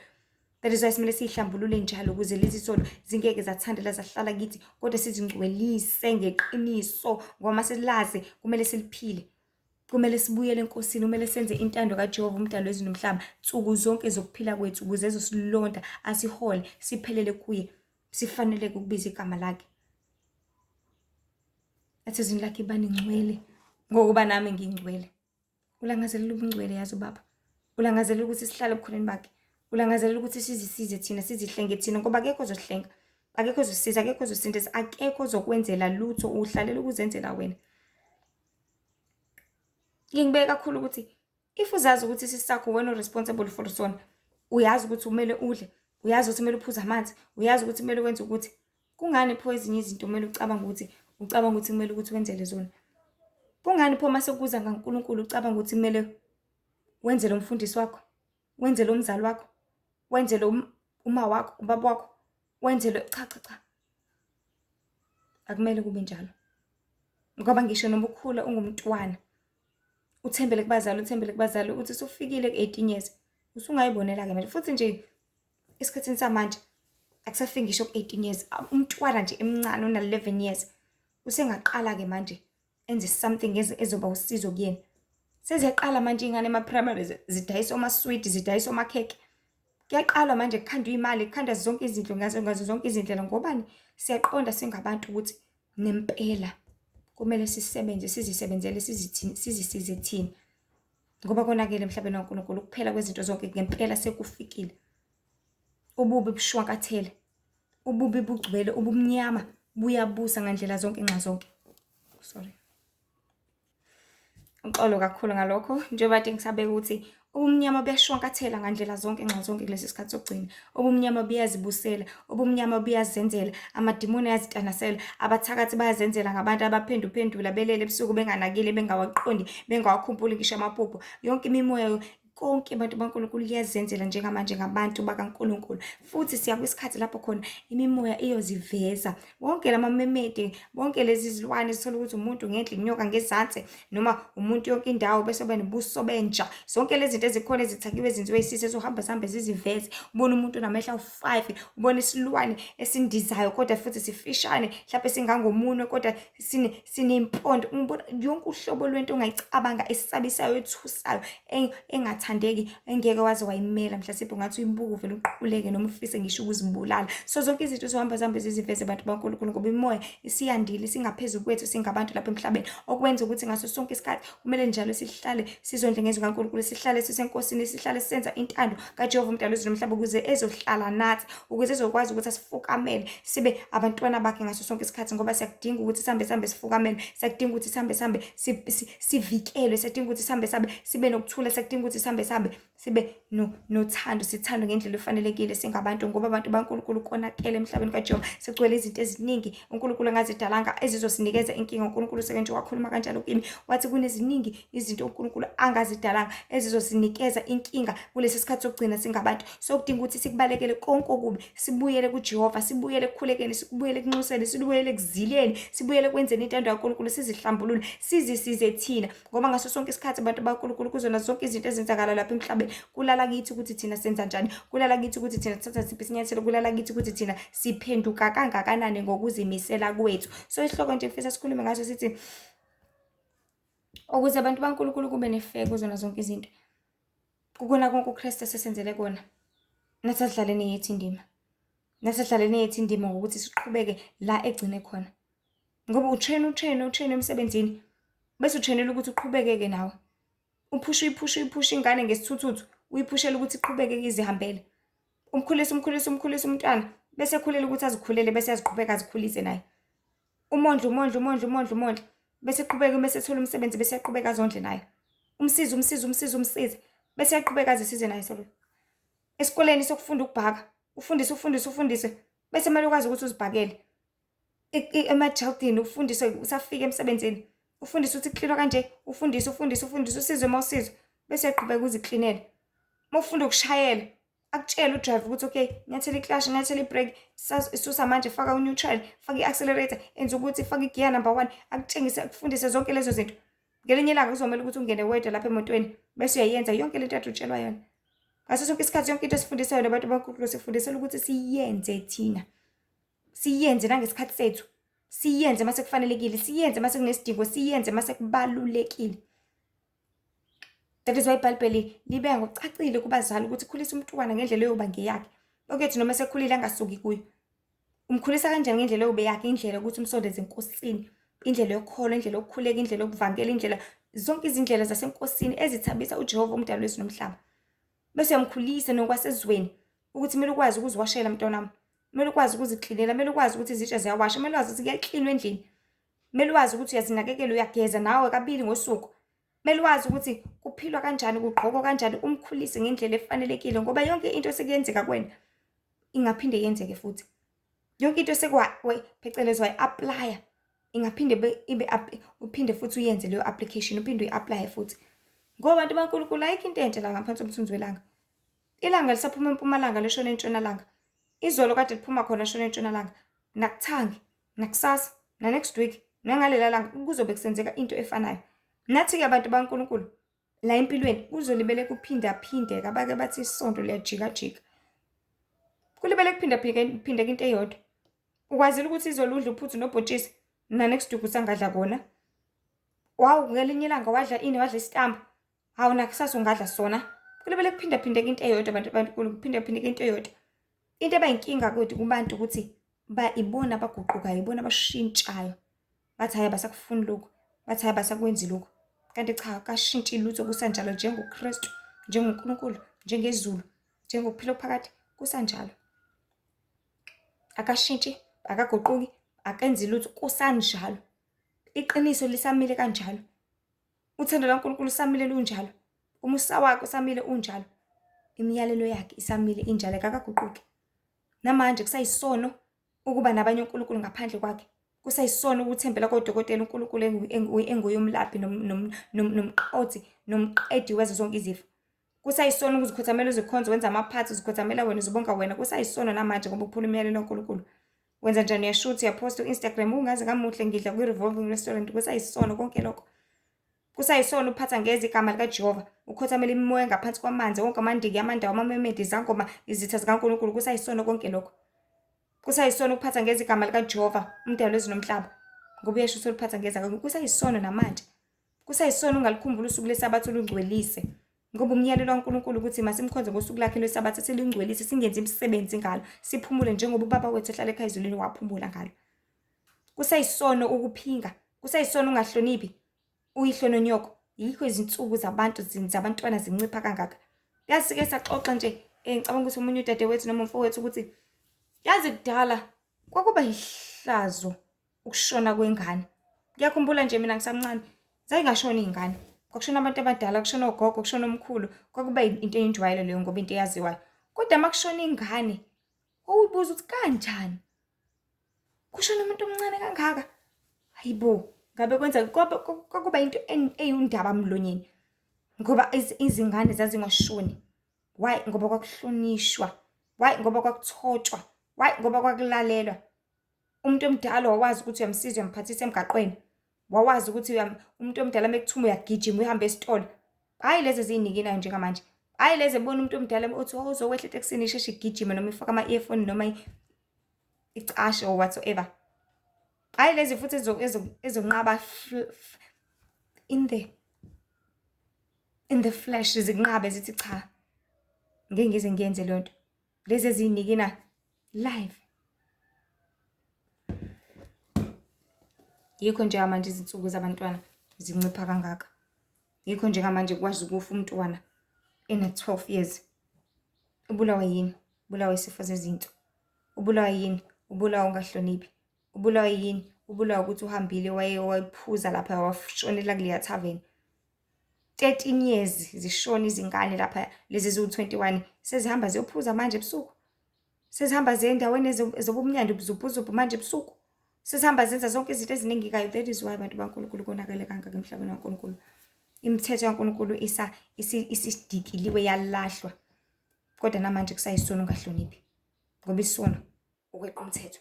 That is why simele sihlambulule njalo ukuze lezi isono zingeke zathandela zahlala kithi, kodwa sizingcwelise ngeqiniso, ngoba masilazi kumele siliphile. Kumele sibuyele enkosini, kumele senze intando kaJehova umdali wezulu nomhlaba nsuku zonke zokuphila kwethu, ukuze ezosilonda asihole siphelele kuye, sifaneleke ukubiza igama lakhe. Athezini lakhe bani ngcwele ngokuba nami ngingcwele. Ulangazelela ubungcwele yazi ubaba. Ulangazelela ukuthi sihlale ebukhoneni bakhe. Ulangazelela ukuthi sizisize thina, sizihlenge thina, ngoba akekho ozosihlenga, akekho ozosisiza, akekho ozosindisa, akekho ozokwenzela lutho, uhlalela ukuzenzela wena. Ngingibeka kakhulu ukuthi if uzazi ukuthi sisakho wena responsible for sona, uyazi ukuthi kumele udle, uyazi ukuthi kumele uphuze amanzi, uyazi ukuthi kumele wenze ukuthi, kungani pho ezinye izinto kumele ucabanga ukuthi kumele ukuthi wenzele zona? Kungani pho mase kuza ngaNkulunkulu ucabanga ukuthi kumele wenzele umfundisi wakho, wenzele umzali wakho, wenzele uma wakho, ubaba wakho, wenzele cha. Akumele kube njalo. Ngoba ngisho noma ukhula ungumntwana, uthembele kubazali uthi usufikile ku-18 years, usungayibonela ke manje. Futhi nje esikhathini samanje akusafiki ngisho ku-18 years, umntwana nje emncane ona-11 years usengaqala ke manje enze something ezoba usizo kuyena. Seziyaqala manje ingane ema-primary zidayisa omaswidi, zidayisa omakhekhe. Kuyaqala manje kukhandwa imali, kukhandwa zonke izinto ngazo zonke izindlela. Ngobani? Siyaqonda singabantu ukuthi nempela kumele sisebenze, sizisebenzele, sizisize thina. ngoba konakele emhlabeni kaNkulunkulu. Ukuphela kwezinto zonke ngempela sekufikile. Ububi bushwankathele, ububi bugcwele, ubumnyama buyabusa ngandlela zonke nxazonke. Sorry. Uxolo kakhulu ngalokho, njengoba kade ngisabeka ukuthi ubumnyama buyashwankathela ngandlela zonke nxazonke kulesi sikhathi sokugcina. Ubumnyama buyazibusela, ubumnyama buyazenzela, amadimoni ayazitanasela, abathakathi bayazenzela ngabantu abaphenduphendula belele ebusuku benganakile, bengawaqondi, bengawakhumbuli ngisho amaphupho. Yonke imimoya konke abantu baNkulunkulu liyazenzela njengamanje ngabantu bakaNkulunkulu. Futhi siya kwisikhathi lapho khona imimoya iyoziveza. Wonke lamamemede, bonke lezi zilwane zithola ukuthi umuntu ngenhla, inyoka ngezansi, noma umuntu yonke indawo bese benebuso benja. Zonke lezi zinto ezikhona ezithakiwe ezenziwe isisi ezohamba zihambe ziziveze. Ubona umuntu unamehla u5, ubona isilwane esindizayo kodwa futhi sifishane, mhlawumbe singangomunwe kodwa sinempondo. Ubona yonke uhlobo lwento ongayicabanga esisabisayo, ethusayo, engathandeki, engeke waze wayimela, mhlasimbe ungathi uyibuka uvele uquleke noma ufise ngisho ukuzibulala. So zonke izinto zohamba zihambe ziziveze abantu baNkulunkulu ngoba imimoya isiyandile, isingaphezulu kwethu singabantu lapha emhlabeni, okwenza ukuthi ngaso sonke isikhathi kumele njalo sihlale sizondle ngezwi kaNkulunkulu, sihlale sisenkosini, sihlale sisenza intando kaJehova umdali wezulu nomhlaba ukuze ezohlala nathi, ukuze ezokwazi ukuthi asifukamele sibe abantwana bakhe ngaso sonke isikhathi, ngoba siyakudinga ukuthi sihambe sifukamele, siyakudinga ukuthi sihambe sivikelwe, siyadinga ukuthi sihambe sibe nokuthula, siyadinga ukuthi sihambe sibe nothando, sithandwe ngendlela efanelekile singabantu, ngoba abantu baNkulunkulu konakele emhlabeni kaJehova. Sigcwele izinto eziningi uNkulunkulu angazidalanga ezizosinikeza inkinga. uNkulunkulu seke nje wakhuluma kanjalo kimi, wathi kuneziningi izinto uNkulunkulu angazidalanga ezizosinikeza inkinga kulesi sikhathi sokugcina singabantu. So kudinga ukuthi sikubalekele konke okubi, sibuyele kuJehova, sibuyele ekukhulekeni, sibuyele ekunxuseni, sibuyele ekuzileni, sibuyele kwenzeni intando kaNkulunkulu, sizihlambulule, sizisize thina, ngoba ngaso sonke isikhathi abantu baNkulunkulu kuzona zonke izinto ezenzakala lapha emhlabeni kulala kithi ukuthi thina senza njani, kulala kithi ukuthi thina thatha siphi isinyathelo, kulala kithi ukuthi thina siphenduka kangakanani ngokuzimisela kwethu. So isihloko nje ngifisa sikhulume ngaso sithi ukuze abantu baNkulunkulu kube nefeko kuzona zonke izinto, kukona konke uKristu sesenzele kona, nathi asidlaleni yethu indima ngokuthi siqhubeke la egcine khona, ngoba utrain emsebenzini bese utrainela ukuthi uqhubeke-ke nawe, uyiphushe ingane ngesithuthuthu, uyiphushela ukuthi iqhubeke izihambele, umkhulisa umntwana bese ekhulela ukuthi azikhulele, bese aziqhubeka azikhulise naye, umondle bese eqhubeka, bese ethola umsebenzi, bese eqhubeka azondle naye, umsize bese yaqhubeka azisize naye. Sorry, esikoleni sokufunda ukubhaka, ufundise bese manje ukwazi ukuthi uzibhakele, emajardini ufundise, usafika emsebenzini ufundise ukuthi kuklinwa kanje, ufundise usizwe mawusizwe, bese yaqhubeka uziklinele. Mawufunda ukushayela akutshela udrive ukuthi okay, nyathela iclash, nyathela ibrake, isusa manje, faka uneutral, faka iaccelerator, enza ukuthi faka igear number 1, akutshengise, akufundise zonke lezo zinto. Ngelinye ilanga kuzomela ukuthi ungene wedwa lapha emotweni bese uyayenza yonke lento kade utshelwa yona. Ngaso sonke isikhathi yonke into esifundisayo nabantu baNkulunkulu sifundisela ukuthi siyenze thina, siyenze nangesikhathi sethu, siyenze mase kufanelekile, siyenze mase kunesidingo, siyenze mase kubalulekile. That is why iBhayibheli libeka ngokucacile kubazali ukuthi khulisa umntwana ngendlela eyoba ngeyakhe. Okethu noma sekhulile angasuki kuyo, umkhulisa kanjani ngendlela eyobe yakhe, indlela ukuthi umsondeze enkosini, indlela yokholo, indlela yokukhuleka, indlela yokuvangela, indlela zonke izindlela zasenkosini ezithabisa uJehova umdali wezulu nomhlaba. Bese uyamkhulisa nokwasezweni ukuthi kumele ukwazi ukuziwashela mntanami, kumele ukwazi ukuziklinela, kumele ukwazi ukuthi izitsha ziyawasha, kumele ukwazi ukuthi kuyaklinwa endlini, kumele ukwazi ukuthi uyazinakekela, uyageza nawe kabili ngosuku, kumele ukwazi ukuthi kuphilwa kanjani, kugqokwa kanjani, umkhulise ngendlela efanelekile, ngoba yonke into sekuyenzeka kuwena ingaphinde yenzeke futhi. Yonke into phecelezi wayi-aplya ingaphinde uphinde futhi uyenze leyo application, uphinde uyi-aplaye futhi, ngoba abantu baNkulunkulu ayikho into enhle la ngaphansi komthunzi welanga. Ilanga lisaphuma empumalanga lishona entshonalanga, izolo kade liphuma khona lishona entshonalanga, nakuthange, nakusasa, na-next week, nangalela langa kuzobe kusenzeka into efanayo. Nathi-ke abantu baNkulunkulu la empilweni kuzolibele kuphindaphindeka, abake bathi isonto liyajikajika, kulibele kuphindaphindeka into eyodwa. Ukwazile ukuthi izolo udla uphuthu nobhontshisi, na-next week usangadla kona. Wawu, ngelinye ilanga wadla ini, wadla isitambu, hawu nakusasa ungadla sona. Kulibele kuphindaphindeka into eyodwa abantu baNkulunkulu, kuphindaphindeka into eyodwa. Into ebayinkinga kodwa kubantu ukuthi ibona abaguqukayo, ibona abashintshayo, bathi hayi basakufuni lokhu, bathi hayi basakwenzi lokhu. kanti cha akashintshi lutho kusanjalo njengoKristu, njengoNkulunkulu, njengezulu, njengokuphila okuphakathi kusanjalo. Akashintshi, akaguquki, akenzi lutho kusanjalo. Iqiniso lisamile kanjalo. Uthando laNkulunkulu lusamile lunjalo. Umusa wakhe usamile unjalo. Imiyalelo yakhe isamile injalo akakaguquki. Namanje kusayisono ukuba nabanye uNkulunkulu ngaphandle kwakhe. Kusayisono ukuthembela kodokotela uNkulunkulu enguyomlaphi nomqothi nomqedi wezo zonke izifo. Kusayisono ukuzikhothamela uzikhonza wenza amaphathi uzikhothamela wena uzibonga wena. Kusayisono namanje ngoba uphula imiyalelo kaNkulunkulu. Wenza njani uyashoot uyaposta ku-Instagram ungaze kamuhle ngidla kwi-revolving restaurant. Kusayisono konke lokho. Kusayisono uphatha ngeze igama likaJehova ukhothamela imimoya ngaphansi kwamanzi wonke amandiki amandawo amamemedi izangoma izitha zikaNkulunkulu. Kusayisono konke lokho. Kusayisono ukuphatha ngeze igama likaJehova umdali wezulu nomhlaba ngoba uyasho ukuthi uliphatha ngeze akho. Kusayisono namanje. Kusayisono ungalikhumbula usuku leSabatha ulungcwelise ngoba umyalelo kaNkulunkulu ukuthi masimkhonze ngosuku lakhe lweSabatha silungcwelise singenzi imisebenzi ngalo siphumule njengoba ubaba wethu ehlala ekhaya ezulwini waphumula ngalo. Kusayisono ukuphinga. Kusayisono ungahloniphi uyihlo nonyoko. Yikho izinsuku zabantwana zincipha kangaka. Yazi ke saxoxa nje ngicabanga ukuthi umunye udadewethu noma umfowethu ukuthi yazi kudala kwakuba yihlazo ukushona kwengane. Ngiyakhumbula nje mina ngisamncane zayingashona izingane. Kwakushona abantu abadala, kushona ogogo, kushona omkhulu. Kwakuba into eyinjwayelo leyo ngoba into eyaziwayo. Kodwa makushona ingane uyibuza ukuthi kanjani? Kushona umuntu omncane kangaka. Hayibo, ngabe kwenza kwakuba into eyundaba mlonyeni. Ngoba izingane zazingashoni. Why? Ngoba kwakuhlonishwa. Why? Ngoba kwakuthothwa. Why? Ngoba kwakulalelwa. Umuntu omdala wawazi ukuthi uyamsiza uyamphathisa emgaqweni. Wawazi ukuthi umuntu omdala mekuthuma uyagijima uhambe esitolo. Hayi lezi ziyinikinayo njengamanje. Hayi lezi bona umuntu omdala uthi uzokwehla etekisini isheshe igijima noma ifaka ama-earphone noma icashe or whatsoever. Hayi lezi futhi ezonqaba in the flesh zikunqabe zithi cha. Ngeke ngize ngiyenze lonto. Lezi eziyinikina live. Yikho nje manje izinsuku zabantwana zincipha kangaka. Yikho nje manje kwazi ukufa umntwana ena 12 years. Ubulawa yini? Ubulawa isifo sezinto. Ubulawa yini? Ubulawa ungahloniphi. Ubulawa yini? Ubulawa ukuthi uhambile wayephuza lapha washonela kuleya tavern. 13 years zishona izingane lapha lezi eziwu21 sezihamba ziyophuza manje ebusuku. Sezihamba zendaweni ezobumnyandi ubuzubuzubhu manje ebusuku. Sesihamba zenza zonke izinto eziningi kayo. That is why abantu baNkulunkulu konakele kangaka emhlabeni kaNkulunkulu. Imithetho kaNkulunkulu isidikiliwe yalahlwa. Kodwa namanje kusayisono ungahloniphi. Ngoba isono ukweqa umthetho.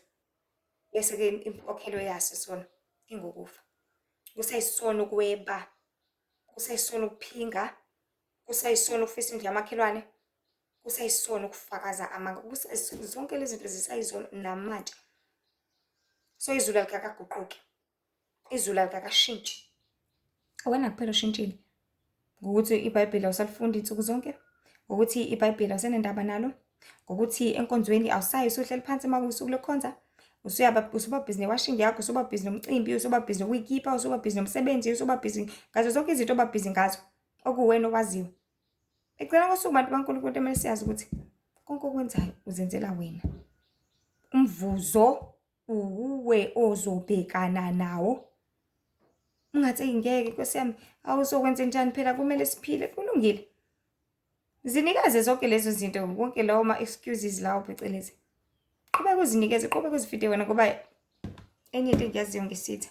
Bese ke impokhelo yaso isono ingokufa. Kusayisono ukweba. Kusayisono ukuphinga. Kusayisono ukufisa indlu yamakhelwane. Kusayisono ukufakaza amanga. Zonke lezi zinto zisayizono namanje. So izulu alikakaguquki. Izulu alikakashintshi. Wena kuphela ushintshile. Ngokuthi iBhayibheli awusalifunda insuku zonke. Ngokuthi iBhayibheli awusenendaba nalo. Ngokuthi enkonzweni awusayi usuhleli phansi makusuku lokukhonza. Usuba busy newashing yakho, usuba busy nomcimbi, usuba busy nokuyikhipha, usuba busy nomsebenzi, usuba busy ngazo zonke izinto oba busy ngazo. Okuwena owaziyo. Ekucela kosuku abantu baNkulunkulu kumele siyazi ukuthi konke okwenzayo uzenzela wena. Umvuzo uwe ozobhekana nawo. Ungathi ngeke Nkosi yami awuzokwenza njani phela kumele siphile kulungile. Zinikaze zonke lezo zinto wonke lawo ma-excuses lawo phecelezi. Qhubeka uzinikeze, qhubeka uzifide wena ngoba enye into engiyaziyo ngisitha.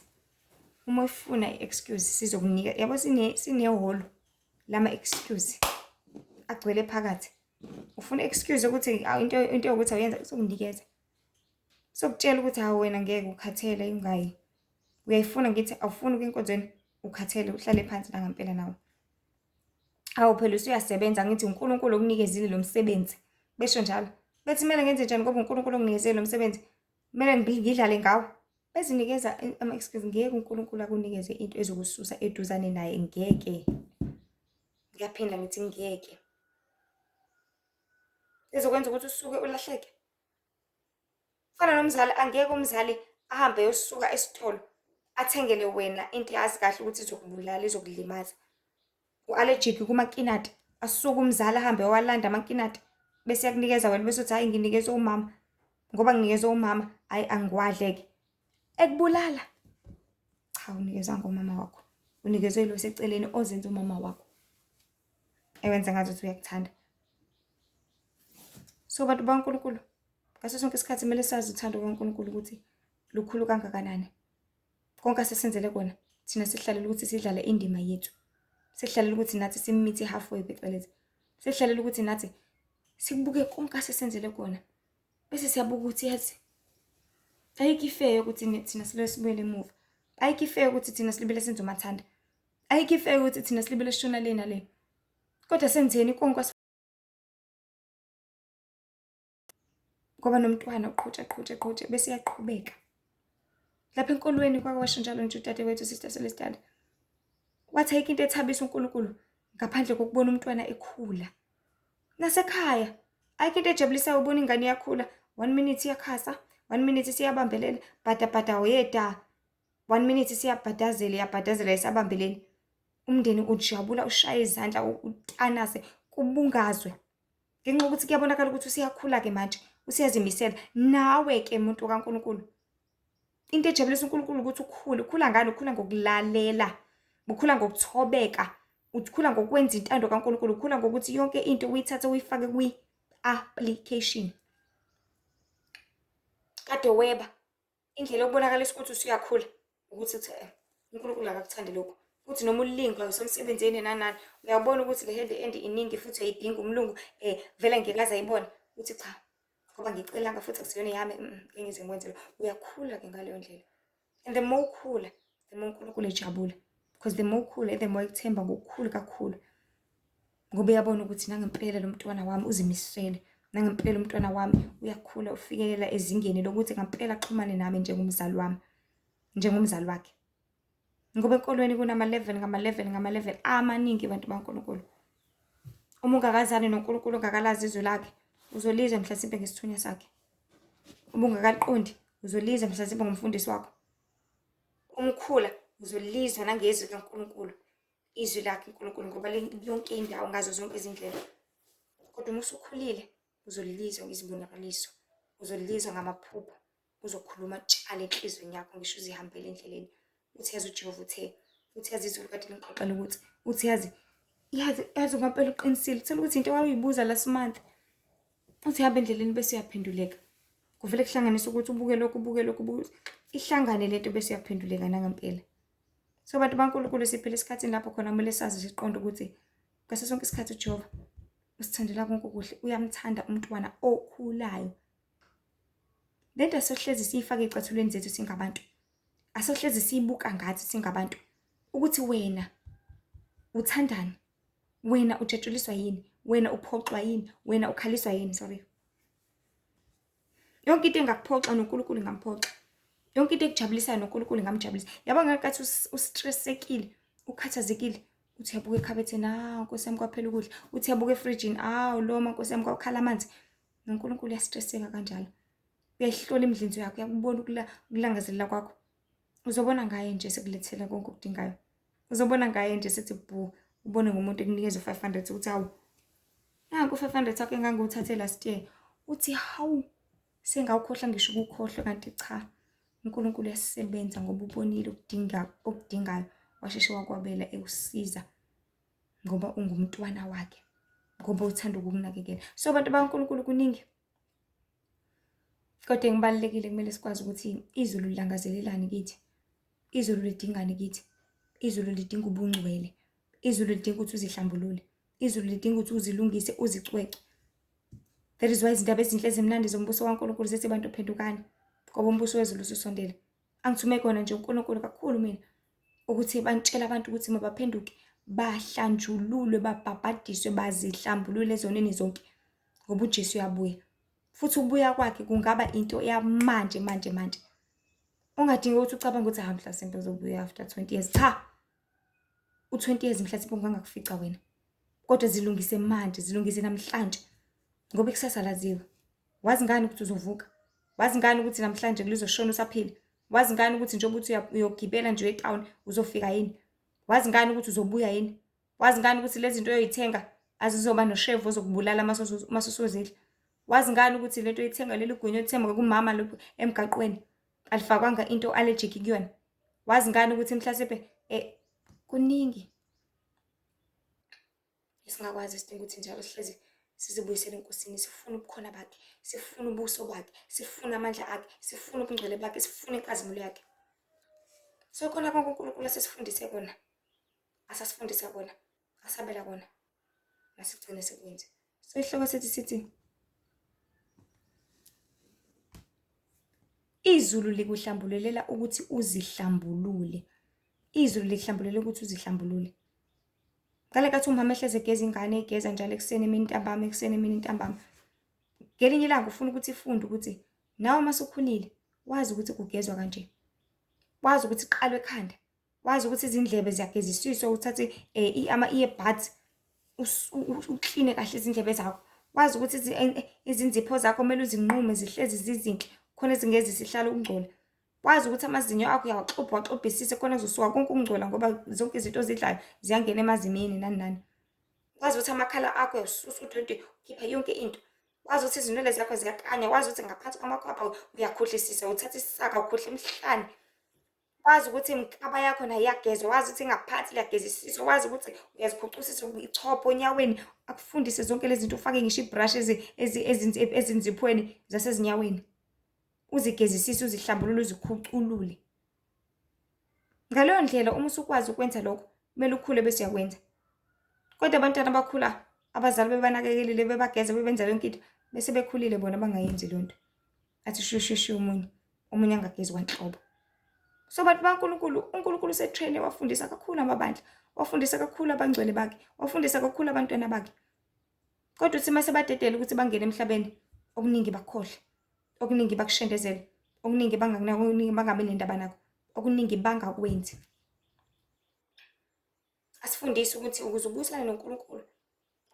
Uma ufuna i-excuse sizokunika. Yabo sinehholo lama-excuse agcwele phakathi. Ufuna excuse ukuthi into yokuthi awuyenza izokunikeza. Sokutshela ukuthi hawo wena ngeke ukhathele ingayi. Uyayifuna ngithi awufuni kwinkonzweni ukhathele uhlale phansi la ngempela nawe. Awu phela usuyasebenza ngithi uNkulunkulu okunikezile lo msebenzi. Besho njalo. Bethi kumele ngenze njani ngoba uNkulunkulu onginikezele lo msebenzi. Kumele ngidlale ngawo. Bezinikeza ama-excuse ngeke uNkulunkulu akunikeze into ezokususa eduzane naye ngeke. Ngiyaphinda ngithi ngeke. Ezokwenza ukuthi usuke ulahleke. Fana nomzali angeke umzali ahambe yosuka esitolo athengele wena into azi kahle ukuthi izokubulala, izokulimaza. U-allergic kumakinati, asuke umzali ahambe wawalanda amakinati bese yakunikeza wena bese uthi hhayi nginikezwe umama. Ngoba nginikezwe umama, hhayi angiwadleke. Ekubulala. Cha, unikezwanga umama wakho. Unikezwe lo seceleni ozenza umama wakho. Ewenza ngazuthi uyakuthanda. So bantu baNkulunkulu, ngaso sonke isikhathi kumele sazi uthando kaNkulunkulu ukuthi lukhulu kangakanani. Konke asesenzele kona, thina sihlalela ukuthi sidlale indima yethu. Sihlalela ukuthi nathi simmithi halfway phecelezi. Sihlalela ukuthi nathi sikubuke konke asesenzele kona. Bese siyabuka ukuthi yazi ayikho ifair ukuthi thina silwe sibuyele emuva. Ayikho ifair ukuthi thina silibele senze umathanda. Ayikho ifair ukuthi thina silibele sishona le nale. Kodwa senzeni konke ngoba nomntwana uqhuthe bese iyaqhubeka. Lapha enkolweni kwakwasho njalo nje udadewethu Sister Celestine. Wathi ayikho into ethabisa uNkulunkulu ngaphandle kokubona umntwana ekhula. Nasekhaya ayikho into ejabulisayo ubona ingane iyakhula. 1 minute iyakhasa, 1 minute siyabambelela, bhada oyeda. 1 minute siyabhadazela isabambeleni. Umndeni ujabula ushaya izandla utanase kubungazwe. Ngenxa ukuthi kuyabonakala ukuthi usiyakhula ke manje, usiyazimisela. Nawe ke muntu kaNkulunkulu. Into ejabulisa uNkulunkulu ukuthi ukhula ngani? Ukhula ngokulalela, ukhula ngokuthobeka, ukhula ngokwenza intando kaNkulunkulu, ukhula ngokuthi yonke into uyithathe uyifake kwi-application. Kade weba indlela yokubonakalisa ukuthi usuyakhula ukuthi uNkulunkulu akakuthandi lokho. Futhi noma ulingwa usemsebenzini nanani, uyabona ukuthi le hand iningi futhi ayidingi umlungu vele ngeke ayibona uthi cha. Ngoba ngicelanga futhi akusiyona yami engize ngikwenze lo. Uyakhula ke ngaleyo ndlela. And the more ukhula, the more uNkulunkulu ejabula. Because the more ukhula, the more ekuthemba ngokukhulu kakhulu. Ngoba uyabona ukuthi nangempela lo mntwana wami uzimisele. Nangempela umntwana wami uyakhula ufikelela ezingeni lokuthi ngempela axhumane nami njengomzali wami. Njengomzali wakhe. Ngoba enkolweni kunama-level amaningi abantu baNkulunkulu. Uma ungakazani noNkulunkulu ungakalazi izwi lakhe, uzolizwa mhlasimpe ngesithunya sakhe. Uma ungakaqondi, uzolizwa mhlasimpe ngomfundisi wakho. Umkhula uzolizwa nangezwi kaNkulunkulu. Izwi lakhe uNkulunkulu ngoba yonke indawo ngazo zonke izindlela. Kodwa uma usukhulile uzolizwa ngizibonakaliso. Uzolizwa ngamaphupho. Uzokhuluma tshale enhlizweni yakho ngisho uzihambele endleleni. Uthi yazi uJehova uthi yazi izulu kade lingixoxela ukuthi uthi yazi ngempela uqinisile. Uthola ukuthi into wayibuza last month. Uthi hamba endleleni bese uyaphenduleka. Kuvele kuhlanganisa ukuthi ubuke lokhu ihlangane lento bese uyaphenduleka nangempela. So bantu baNkulunkulu siphila esikhathini lapho khona kumele sazi siqonde ukuthi ngaso sonke isikhathi uJehova usithandela konke okuhle. Uyamthanda umntwana okhulayo. Lento asohlezi siyifaka ezicathulweni zethu singabantu. Asohlezi siyibuka ngathi singabantu ukuthi wena uthandani, wena ujatshuliswa yini, wena uphoxwa yini, wena ukhaliswa yini, sorry. Yonke into engakuphoxa noNkulunkulu ngamphoxa. Yonke into ekujabulisayo noNkulunkulu ngamjabulisa. Yabona ngakathi ustressekile, ukhathazekile, uthi yabuka ekhabetheni, Nkosi yami kwaphela ukudla. Uthi yabuka efrijini, lo Nkosi yami kwakhala amanzi. noNkulunkulu uyastresseka kanjalo. Uyayihlola imidlinzo yakho, uyakubona ukulangazelela kwakho. Uzobona ngaye nje sekulethela konke okudingayo. Uzobona ngaye nje sethi bhu, ubone ngumuntu ekunikeza 500 uthi hawu. Nanku 500 akho enganguthathe last year. Uthi hawu sengawukhohla ngisho ukukhohlwa kanti cha. uNkulunkulu uyasebenza ngoba ubonile okudingayo washeshe wakwabela ekusiza ngoba ungumntwana wakhe. Ngoba uthanda ukukunakekela. So abantu baNkulunkulu kuningi. Kodwa ngibalekile kumele sikwazi ukuthi izulu lilangazelelani kithi. Izulu lidingani kithi. Izulu lidinga ubungcwele. Izulu lidinga ukuthi uzihlambulule. Izulu lidinga ukuthi uzilungise, uzicwece. That is why izindaba ezinhle ezimnandi zombuso kaNkulunkulu zithi abantu phendukani. Ngoba umbuso wezulu ususondele. Angithume kona nje uNkulunkulu kakhulu mina ukuthi bantshela abantu ukuthi mabaphenduke, bahlanjululwe, babhabhadiswe, bazihlambulule ezoneni zonke. Ngoba uJesu uyabuya. Futhi ubuya kwakhe kungaba into yamanje. Ungadingi ukuthi ucabange ukuthi mhlasimpe uzobuya after 20 years. Cha. U20 years mhlasimpe ungangakufica wena. Kodwa zilungise manje, zilungise namhlanje. Ngoba ikusasa laziwe. Wazi ngani ukuthi uzovuka? Wazi ngani ukuthi namhlanje kulizoshona usaphila? Wazi ngani ukuthi njengoba uthi uyogibela nje e-town uzofika yini? Wazi ngani ukuthi uzobuya yini? Wazi ngani ukuthi lezi zinto oyoyithenga azizoba noshevu ozokubulala mase usuzidla? Wazi ngani ukuthi lento oyithenga leli gwinya olithenga kumama lapho emgaqweni alifakwanga into allergic kuyona? Wazi ngani ukuthi mhlasimpe kuningi esingakwazi isidinga ukuthi njalo sihlezi sizibuyisele enkosini, sifune ubukhona bakhe, sifune ubuso bakhe, sifune amandla akhe, sifune ubungcwele bakhe, sifune inkazimulo yakhe. So khona konke uNkulunkulu asesifundise kona, asasifundisa kona, asabela kona, masigcine sekwenze. So isihloko sethu sithi izulu likuhlambululela ukuthi uzihlambulule. Izulu likuhlambululela ukuthi uzihlambulule. Ngale kathi umama ehlezi egeza ingane egeza njalo ekuseni emini ntambama ekuseni emini ntambama. Ngelinye ilanga ufuna ukuthi ifunde ukuthi nawe masukhulile wazi ukuthi kugezwa kanje. Wazi ukuthi iqalwe ekhanda. Wazi ukuthi izindlebe ziyagezisiswa uthathe ama-earbuds ukline kahle izindlebe zakho. Wazi ukuthi izinzipho zakho kumele uzinqume zihlezi zizinhle khona ezingezi sihlala ukungcola. Wazi ukuthi amazinyo akho uyawaxubha waxubhisise khona kuzosuka konke ukungcola ngoba zonke izinto ozidlayo ziyangena emazimini nani nani. Wazi ukuthi amakhala akho uyasusa uthi ukhipha yonke into. Wazi ukuthi izinwele zakho ziyakanya. Wazi ukuthi ngaphansi kwamakhwapha uyakhohlisisa uthatha isaka ukhohle emhlane. Wazi ukuthi imikaba yakho nayo iyagezwa. Wazi ukuthi ngaphansi liyagezisiswa. Wazi ukuthi uyaziphucusisa ichopho onyaweni akufundise zonke lezi zinto ufake ngisho ibrush ezinziphweni zasezinyaweni. Uzigezisise uzihlambulule uzikhuculule. Ngaleyo ndlela uma usukwazi ukwenza lokho kumele ukhule bese uyakwenza. Kodwa abantwana abakhula abazali bebanakekelile bebageza bebenza yonke into bese bekhulile bona bangayenzi le nto. Athi shushu omunye angagezi kwanhlobo. So bantu baNkulunkulu, uNkulunkulu usetrain wafundisa kakhulu amabandla, wafundisa kakhulu abangcwele bakhe, wafundisa kakhulu abantwana bakhe. Kodwa uthi mase badedela ukuthi bangene emhlabeni okuningi bakhohle. Okuningi bakushendezele, okuningi bangakunaki, okuningi bangabe nendaba nakho, okuningi bangakwenzi. Asifundise ukuthi ukuze ubuyisane noNkulunkulu,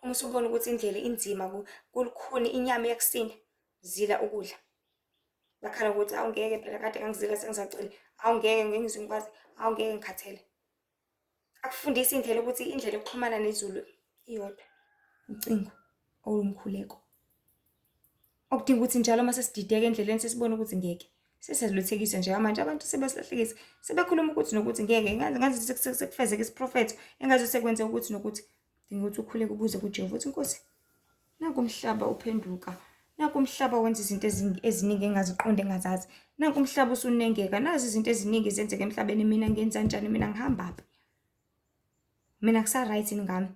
uma usubona ukuthi indlela inzima kulukhuni inyama iyakusinda, zila ukudla. Bakhala ukuthi awungeke phela kade ngangizila sengisacela, awungeke ngeke ngize ngikwazi, awungeke ngikhathele. Akufundise indlela ukuthi indlela yokuxhumana nezulu iyodwa, ucingo olumkhuleko. Okudinga ukuthi njalo mase sidideka endleleni sesibona ukuthi ngeke. Sesiyaluthekisa nje manje abantu sebesilahlekisa. Sebekhuluma ukuthi nokuthi ngeke ngazi sekufezeka isiprofetho engazi sekwenze ukuthi nokuthi dinga ukuthi ukhuleke ubuze kuJehova uthi Nkosi nanku umhlaba uphenduka. Nanku umhlaba wenza izinto eziningi engaziqonde engazazi. Nanku umhlaba usunengeka. Nazi izinto eziningi zenzeka emhlabeni mina ngenza kanjani mina ngihamba phi. Mina kusa right ngami.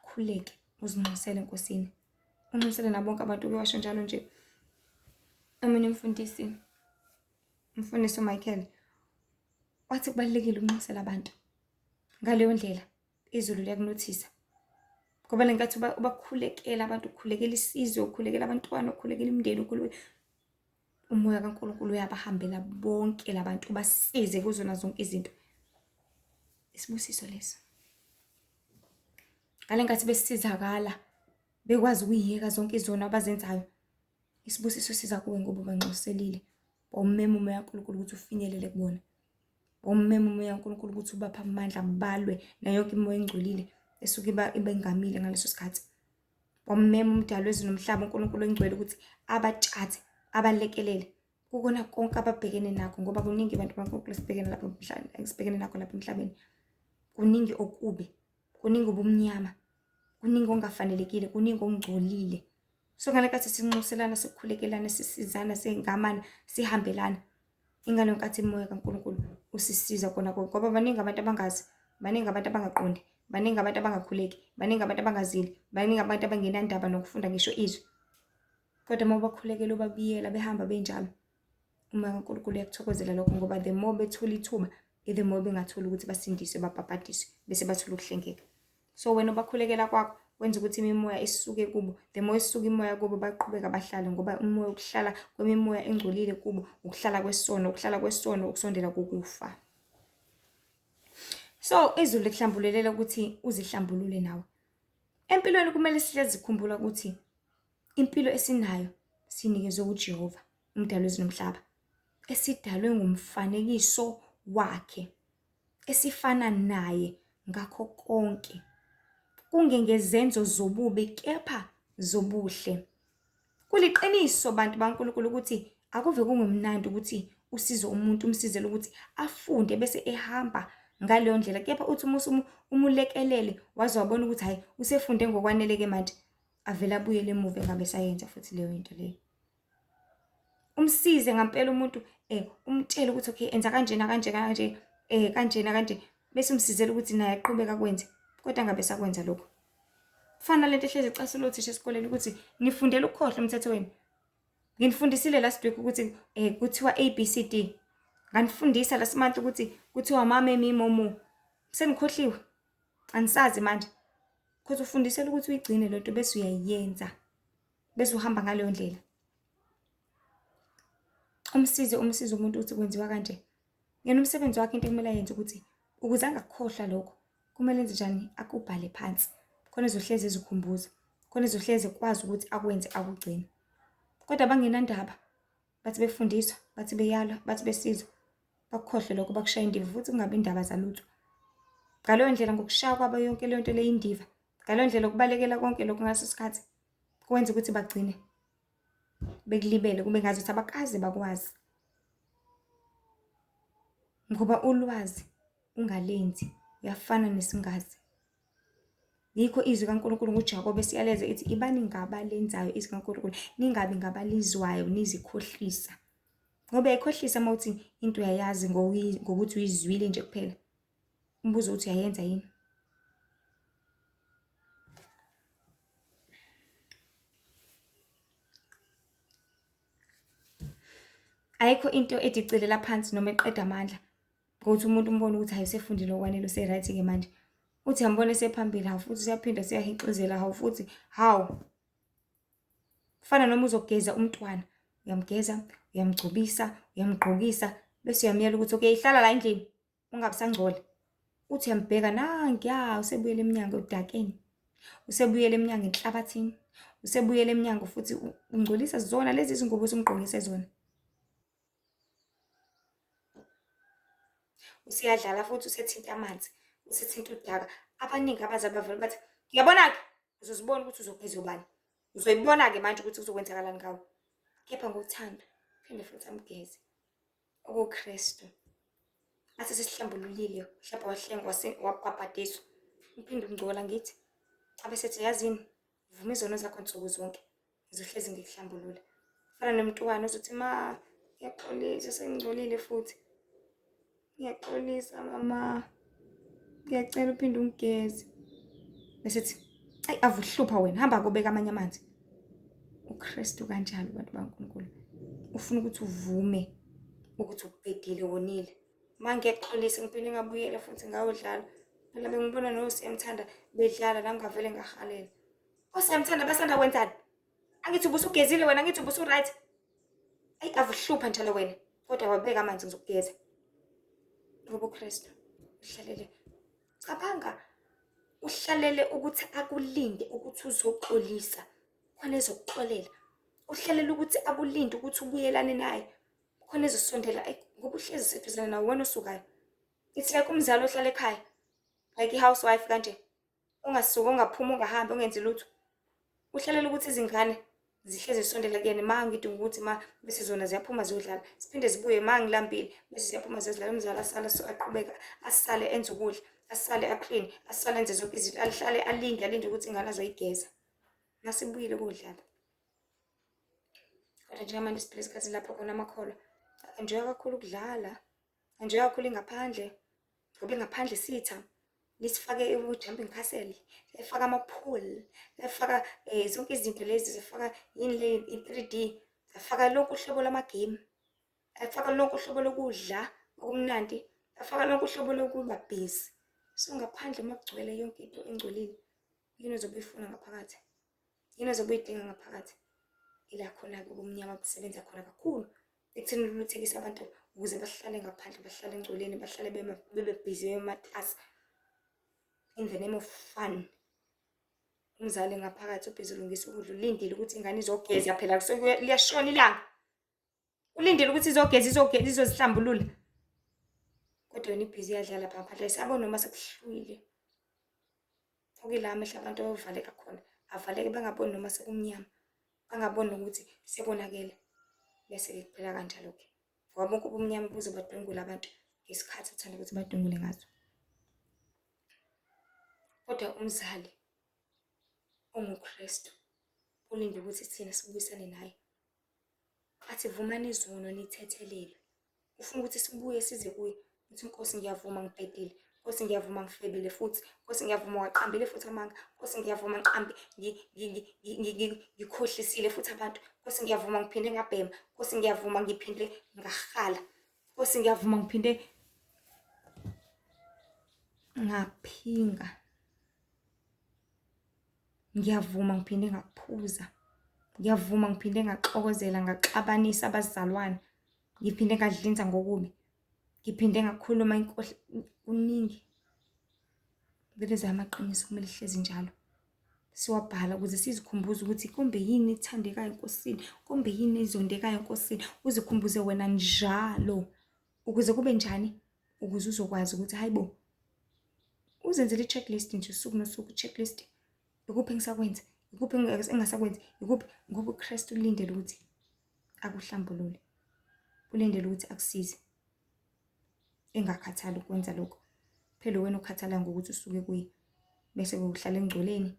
Khuleke uzinxusele enkosini. Unxusele nabonke abantu kuyasho njalo nje. Omunye umfundisi uMichael wathi kubalekile ukunxusela abantu. Ngaleyo ndlela izulu liyakunothisa. Ngoba lenkathi ubakhulekela abantu, ukukhulekela isizwe, ukukhulekela abantwana, ukukhulekela imindeni, umoya kaNkulunkulu uyabahambela bonke labantu ubasize kuzona zonke izinto. Isibusiso leso. Ngale ngathi besizakala bekwazi ukuyiyeka zonke izona abazenzayo. Isibusiso siza kuwe ngoba banxuselile. Bomema umoya kaNkulunkulu ukuthi ufinyelele kubona. Bomema umoya kaNkulunkulu ukuthi ubapha amandla balwe nayo yonke imoya engcolile esuke ibengamile ngaleso sikhathi. Bomema umdalo wezulu nomhlaba uNkulunkulu engcwele ukuthi abatshathe, abalekelele kukona konke ababhekene nakho ngoba kuningi abantu baNkulunkulu sibhekene lapha emhlabeni, sibhekene nakho lapha emhlabeni. Kuningi okubi, kuningi ubumnyama, kuningi ongafanelekile, kuningi ongcolile. So ngale nkathi sinxuselana sikukhulekelana sisizana sengamana sihambelana. Ingane nkathi imoya kaNkulunkulu usisiza khona ngoba baningi abantu abangazi, baningi abantu abangaqondi, baningi abantu abangakhuleki, baningi abantu abangazili, baningi abantu abangenandaba nokufunda ngisho izwi. Kodwa uma bakhulekela ubabiyela behamba benjalo, umoya kaNkulunkulu uyakuthokozela lokho ngoba the more bethola ithuba, the more bengathola ukuthi basindiswe babhabhadiswe bese bathola ukuhlengeka. So wena ubakhulekela kwakho wenza ukuthi imimoya isuke kubo, the more isuka imoya kubo baqhubeka bahlale ngoba umoya ukuhlala kwemimoya engcolile kubo ukuhlala kwesono ukusondela kokufa. So izulu likuhlambululela ukuthi uzihlambulule nawe. Empilweni kumele sihlezi sikhumbula ukuthi impilo esinayo sinikezwe uJehova, umdali wezulu nomhlaba. esidalwe ngumfanekiso wakhe, esifana naye ngakho konke, kungengezenzo zobubi kepha zobuhle. Kuliqiniso bantu baNkulunkulu ukuthi akuve kungumnandi ukuthi usize umuntu umsizele ukuthi afunde bese ehamba ngaleyo ndlela, kepha uthi umulekelele waze wabona ukuthi hayi usefunde ngokwanele-ke manje avele abuyele emuva engabe sayenza futhi leyo into leyo. Umsize ngampela umuntu umtshele ukuthi okay enza kanjena kanje kanje kanjena kanje bese umsizele ukuthi naye aqhubeka kwenze kodwa ngabe sakwenza lokho. Kufana lento ehlezi icasula othisha esikoleni ukuthi nifundela ukukhohlwa umthetho wenu. Nginifundisile last week ukuthi kuthiwa ABCD. Nganifundisa last month ukuthi kuthiwa mama momo. Senikhohliwe. Anisazi manje. Because ufundisela ukuthi uyigcine lento bese uyayenza. Bese uhamba ngaleyo ndlela. Umsize umuntu ukuthi kwenziwa kanje. Yena umsebenzi wakhe into ekumele ayenze ukuthi ukuze angakukhohlwa lokho kumele enze njani akubhale phansi. Khona ezohlezi ezikhumbuza. Khona ezohlezi ekwazi ukuthi akwenze akugcine. Kodwa bangenandaba. Bathi befundiswa, bathi beyalwa, bathi besizwa. Bakukhohle lokho bakushaya indiva futhi kungabi indaba zalutho. Ngaleyo ndlela ngokushaya kwabo yonke leyo nto le indiva. Ngaleyo ndlela ukubalekela konke lokho ngaso isikhathi kwenza ukuthi bagcine bekulibele kube ngazi ukuthi abakaze bakwazi. Ngoba ulwazi ungalenzi uyafana nesingazi. Yikho izwi kaNkulunkulu nguJakobe esiyaleza ethi ibani ngabalenzayo izwi kaNkulunkulu ningabi ngabalizwayo nizikhohlisa. Ngoba ayikhohlisa mawuthi into uyayazi ngokuthi uyizwile nje kuphela. Umbuzo uthi uyayenza yini? Ayikho into edicelela phansi noma eqeda amandla ngokuthi umuntu umbone ukuthi ayisefundile okwanele useright ke manje. Uthi yambona esephambili hawu futhi siyaphinda siyahixizela hawu futhi hawu. Kufana noma uzogeza umntwana, uyamgeza, uyamgcobisa, uyamgqokisa bese uyamyela ukuthi okay ihlala la endlini ungabisangcola. Uthi uyambheka nangiya usebuyele eminyango udakeni. Usebuyele eminyango enhlabathini. Usebuyele eminyango futhi ungcolisa zona lezi izingubo somgqokise zona. Usiyadlala futhi usethinta amanzi, usethinta udaka. Abaningi abazali bavele bathi, "Ngiyabona-ke, uzozibona ukuthi uzogeza ubani. Uzoyibona-ke manje ukuthi kuzokwenzakalani ngawe." Kepha ngothando, phinde futhi amgeze. OkuKristu. Athi sesihlambululile, mhlawumbe wahlengwa wabhabhadiswa. Uphinde ungcola ngithi. Abe sethi yazini, vuma izono zakho nsuku zonke. Ngizohlezi ngikuhlambulula. Kufana nomntwana ozothi ma ngiyaxolisa sengingcolile futhi. Ngiyaxolisa mama. Ngiyacela uphinde ungigeze. Bese ethi, "Ayi avuhlupha wena, hamba kobeka amanye amanzi." uKristu kanjalo bantu baNkulunkulu. Ufuna ukuthi uvume ukuthi uqedile wonile. Manje ngiyaxolisa ngiphinde ngabuyela futhi ngayodlala. Phela bengibona noSiyamthanda bedlala la ngavele ngahalela. OSiyamthanda basanda kwenzani? Angithi ubusugezile wena, angithi ubusu-right. Ayi avuhlupha njalo wena. Kodwa wabeka amanzi ngizokugeza. Ngoba uKristu uhlalele. Cabanga uhlalele ukuthi akulinde ukuthi uzoxolisa. Khona ezokuxolela. Uhlalele ukuthi akulinde ukuthi ubuyelane naye. Khona ezosondela ngoba uhlezi seduzane nawe wena osukayo. It's like umzali ohlala ekhaya. Like i-housewife kanje. Ungasuka ungaphuma ungahambi ungenzi lutho. Uhlalele ukuthi izingane zihlezi zisondela kuyena ma ngidinga ukuthi ma bese zona ziyaphuma ziyodlala. Siphinde zibuye ma ngilambile bese ziyaphuma ziyodlala. Umzali asala aqhubeka asale enze ukudla, asale aqine, asale enze zonke izinto, ahlale alinde ukuthi ingane azoyigeza. Nasibuyile ukudlala. Kodwa njengamanje siphila esikhathini lapho khona amakholwa enjoy kakhulu ukudlala. Enjoy kakhulu ingaphandle. Ngoba ingaphandle sitha lisifake ujumping castle, lifaka ama-pool, lifaka zonke izinto lezi zifaka yini le i-3D, zafaka lonke uhlobo lama-game, afaka lonke uhlobo lokudla okumnandi, afaka lonke uhlobo lokuba busy. So ngaphandle uma kugcwele yonke into engcolile, yini ozobe uyifuna ngaphakathi? Yini ozobe uyidinga ngaphakathi? Ila khona-ke ubumnyama busebenza khona kakhulu ekutheni luluthekise abantu ukuze bahlale ngaphandle, bahlale engcoleni, bahlale bebe busy bematasa. In the name of fun. Umzali ngaphakathi ubhizi ulungisa ukudla ulindile ukuthi ingane izogeza phela liyashona ilanga. Ulindele ukuthi izozihlambulula. Kodwa yona ibhizi iyadlala phapha siyabona noma sekuhlwile. Okuyila amehlo abantu ayovaleka khona. Avaleke bangaboni noma sekumnyama. Bangaboni nokuthi sekonakele. Bese-ke kuphela kanjalo-ke. Ngoba bonke ubumnyama buzobadungula abantu ngesikhathi uthanda ukuthi badungule ngazo. Kodwa umzali onguKristu ulinde ukuthi thina sibuyisane naye. Athi vumani izono nithethelelwe. Ufuna ukuthi sibuye size kuye. Uthi Nkosi ngiyavuma ngibhedile. Nkosi ngiyavuma ngifebile futhi. Nkosi ngiyavuma waqambile futhi amanga. Nkosi ngiyavuma ngiqambe ngikhohlisile futhi abantu. Nkosi ngiyavuma ngiphinde ngabhema. Nkosi ngiyavuma ngiphinde ngahala. Nkosi ngiyavuma ngiphinde ngaphinga. Ngiyavuma ngiphinde ngaphuza. Ngiyavuma ngiphinde ngaxokozela ngaxabanisa abazalwane. Ngiphinde ngadlinza ngokubi. Ngiphinde ngakhuluma inkohlo kuningi. Lezi amaqiniso kumele hlezi njalo. Siwabhala ukuze sizikhumbuze ukuthi kumbe yini ethandekayo enkosini, kumbe yini ezondekayo enkosini. Uzikhumbuze wena njalo. Ukuze kube njani? Ukuze uzokwazi ukuthi hayibo. Uzenzele i-checklist nje usuku nosuku checklist. Ikuphi engisakwenza? Ikuphi engasakwenzi? Ikuphi? Ngoba uKristu ulindele ukuthi akuhlambulule. Ulindele ukuthi akusize. Engakhathali ukwenza lokho. Phela wena ukhathala ngokuthi usuke kuye. Bese uhlala engcoleni.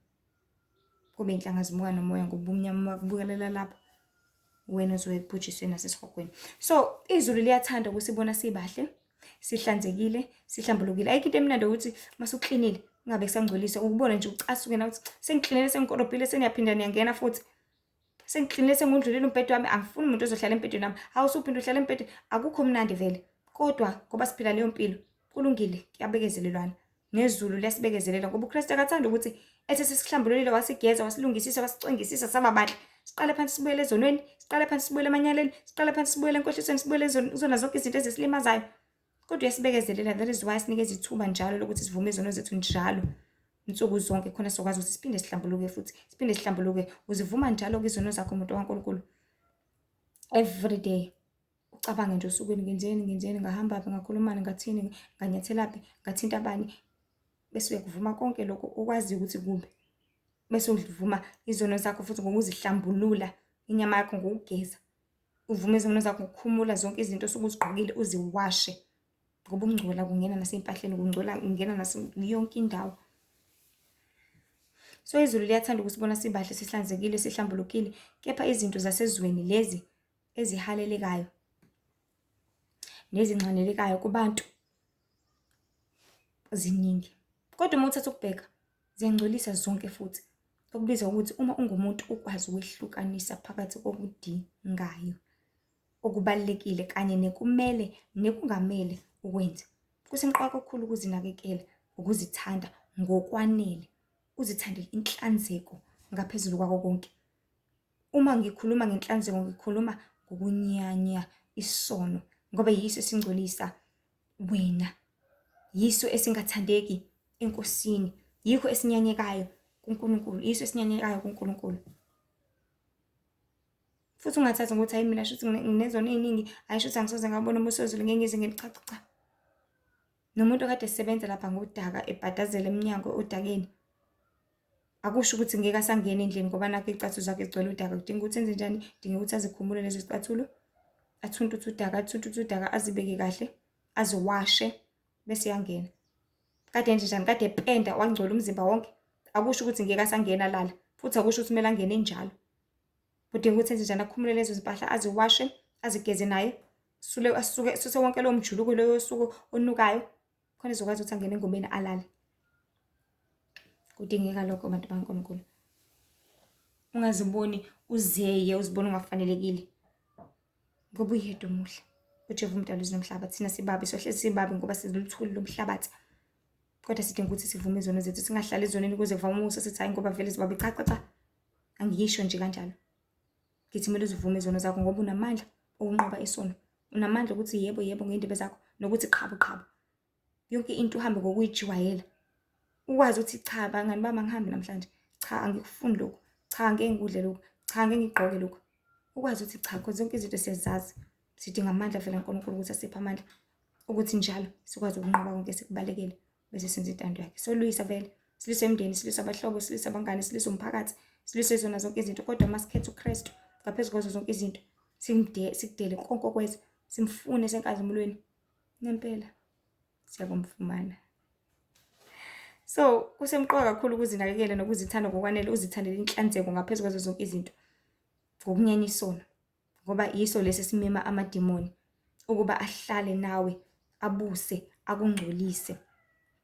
Kube inhlanga zimuka nomoya ngoba umnyama wakubukelela lapho. Wena uzoyibhujiswe nasesihogweni. So izulu liyathanda ukusibona sibahle, sihlanzekile, sihlambulukile. Ayikho into emnandi ukuthi masuklinile ungabe kusangcolisa ukubona nje ucasuke na uthi sengiklinile sengikorobhile seniyaphinda niyangena futhi. Sengiklinile sengundlulile umbhede wami angifuni umuntu ozohlala embhedeni wami. Awusuphinda uhlala embhedeni akukho mnandi vele. Kodwa ngoba siphila leyo mpilo kulungile kuyabekezelelwana. Nezulu liyasibekezelela ngoba uKristu akathanda ukuthi ethi sesihlambululile wasigeza wasilungisisa wasicwengisisa saba bahle. Siqale phansi sibuyele ezonweni, siqale phansi sibuyele emanyaleni, siqale phansi sibuyele enkohlisweni, sibuyele zona zonke izinto ezisilimazayo. Kodwa uyasibekezelela that is why sinikeza ithuba njalo lokuthi sivume izono zethu njalo. Insuku zonke khona sokwazi ukuthi siphinde sihlambuluke futhi. Siphinde sihlambuluke. Uzivuma njalo kwizono zakho umuntu kaNkulunkulu. Every day. Ucabange nje osukwini ngenzeni ngahamba apha ngakhulumana ngathini nganyathelaphi ngathinta abanye. Bese uyakuvuma konke lokho ukwazi ukuthi kube. Bese udluvuma izono zakho futhi ngokuzihlambulula inyama yakho ngokugeza. Uvume izono zakho ngokukhumula zonke izinto osukuzigqokile uziwashe. Ngoba ungcola kungena nasempahleni kungena yonke indawo. So izulu liyathanda ukusibona sibahle sihlanzekile sihlambulukile. Kepha izinto zasezweni lezi ezihalelekayo nezinxanelekayo kubantu ziningi. Kodwa uma uthatha ukubheka ziyangcolisa zonke futhi. Okubiza ukuthi uma ungumuntu ukwazi ukwehlukanisa phakathi kokudingayo, okubalekile kanye nekumele nekungamele ukwenza. Kusemqoka kakhulu ukuzinakekela, ukuzithanda ngokwanele, uzithande inhlanzeko ngaphezulu kwako konke. Uma ngikhuluma ngenhlanzeko ngikhuluma ngokunyanya isono ngoba yiso esingcolisa wena. Yiso esingathandeki enkosini, yikho esinyanyekayo kuNkulunkulu, yiso esinyanyekayo kuNkulunkulu. Futhi ungathathi ngokuthi hayi mina shuthi nginezono eziningi, hayi shuthi angisoze ngabona umuso wezulu ngeke ngize cha. Nomuntu okade esebenza lapha ngodaka ebhadazela eminyango odakeni. Akusho ukuthi ngeke asangena endlini ngoba nakho izicathulo zakhe zigcwele udaka. Kudinga ukuthi enze njani? Kudinga ukuthi azikhumule lezo zicathulo. Athunte udaka, azibeke kahle, aziwashe bese yangena. Kade nje njani? Kade ependa wangcola umzimba wonke. Akusho ukuthi ngeke asangena lala. Futhi akusho ukuthi kumele angene njalo. Kudinga ukuthi enze njani? Akhumule lezo zimpahla, aziwashe, azigeze naye. Asuse wonke lowo mjuluko loyo osuku onukayo. Khona ezokwazi ukuthi angene engomeni alale. Kudingeka lokho abantu baNkulunkulu. Ungaziboni uzeye, uzibone ungafanelekile. Ngoba uyedwa omuhle. uJehova umdali nomhlaba thina sibabi sohlezi sibabi ngoba siziluthuli lomhlabathi. Kodwa sidinga ukuthi sivume izono zethu singahlali ezoneni kuze kuvame umusa sithi hayi ngoba vele sibabi cha. Angiyisho nje kanjalo. Ngithi kumele uzivume izono zakho ngoba unamandla okunqoba isono. Unamandla ukuthi yebo ngeindebe zakho nokuthi qhabo. Yonke into uhambe ngokuyijwayela. Ukwazi ukuthi cha bangani bami ngihambe namhlanje. Cha angikufuni lokho. Cha ngeke ngikudle lokho. Cha ngeke ngigqoke lokho. Ukwazi ukuthi cha because zonke izinto siyazazi. Sidinga amandla vele kaNkulunkulu ukuthi asiphe amandla ukuthi njalo sikwazi ukunqoba konke esikubalekile bese senza intando yakhe. So luyisa vele, silise umndeni, silise abahlobo, silise abangane, silise umphakathi, silise zona zonke izinto, kodwa masikhethe uKristu ngaphezu kwazo zonke izinto, sikudele konke okwethu, simfune senkazimulweni ngempela siyakumfumana. So kusemqoka kakhulu ukuzinakekela nokuzithanda ngokwanele, uzithandele inhlanzeko ngaphezu kwazo zonke izinto ngokunyanya isono, ngoba yiso lesi simema amadimoni ukuba ahlale nawe, abuse, akungcolise.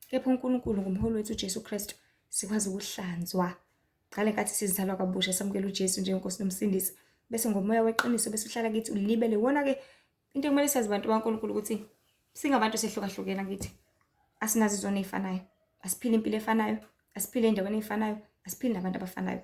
Kepha uNkulunkulu ngomholi wethu uJesu Kristu sikwazi ukuhlanzwa. Qale nkathi sizalwa kabusha samukela uJesu njengenkosi nomsindisi, bese ngomoya weqiniso bese uhlala kithi ulibele. Wona-ke into ekumele sazi bantu baNkulunkulu ukuthi singabantu sehlukahlukene kithi. Asinazo izona ezifanayo, asiphile impilo efanayo, asiphile endaweni ezifanayo, asiphile nabantu abafanayo.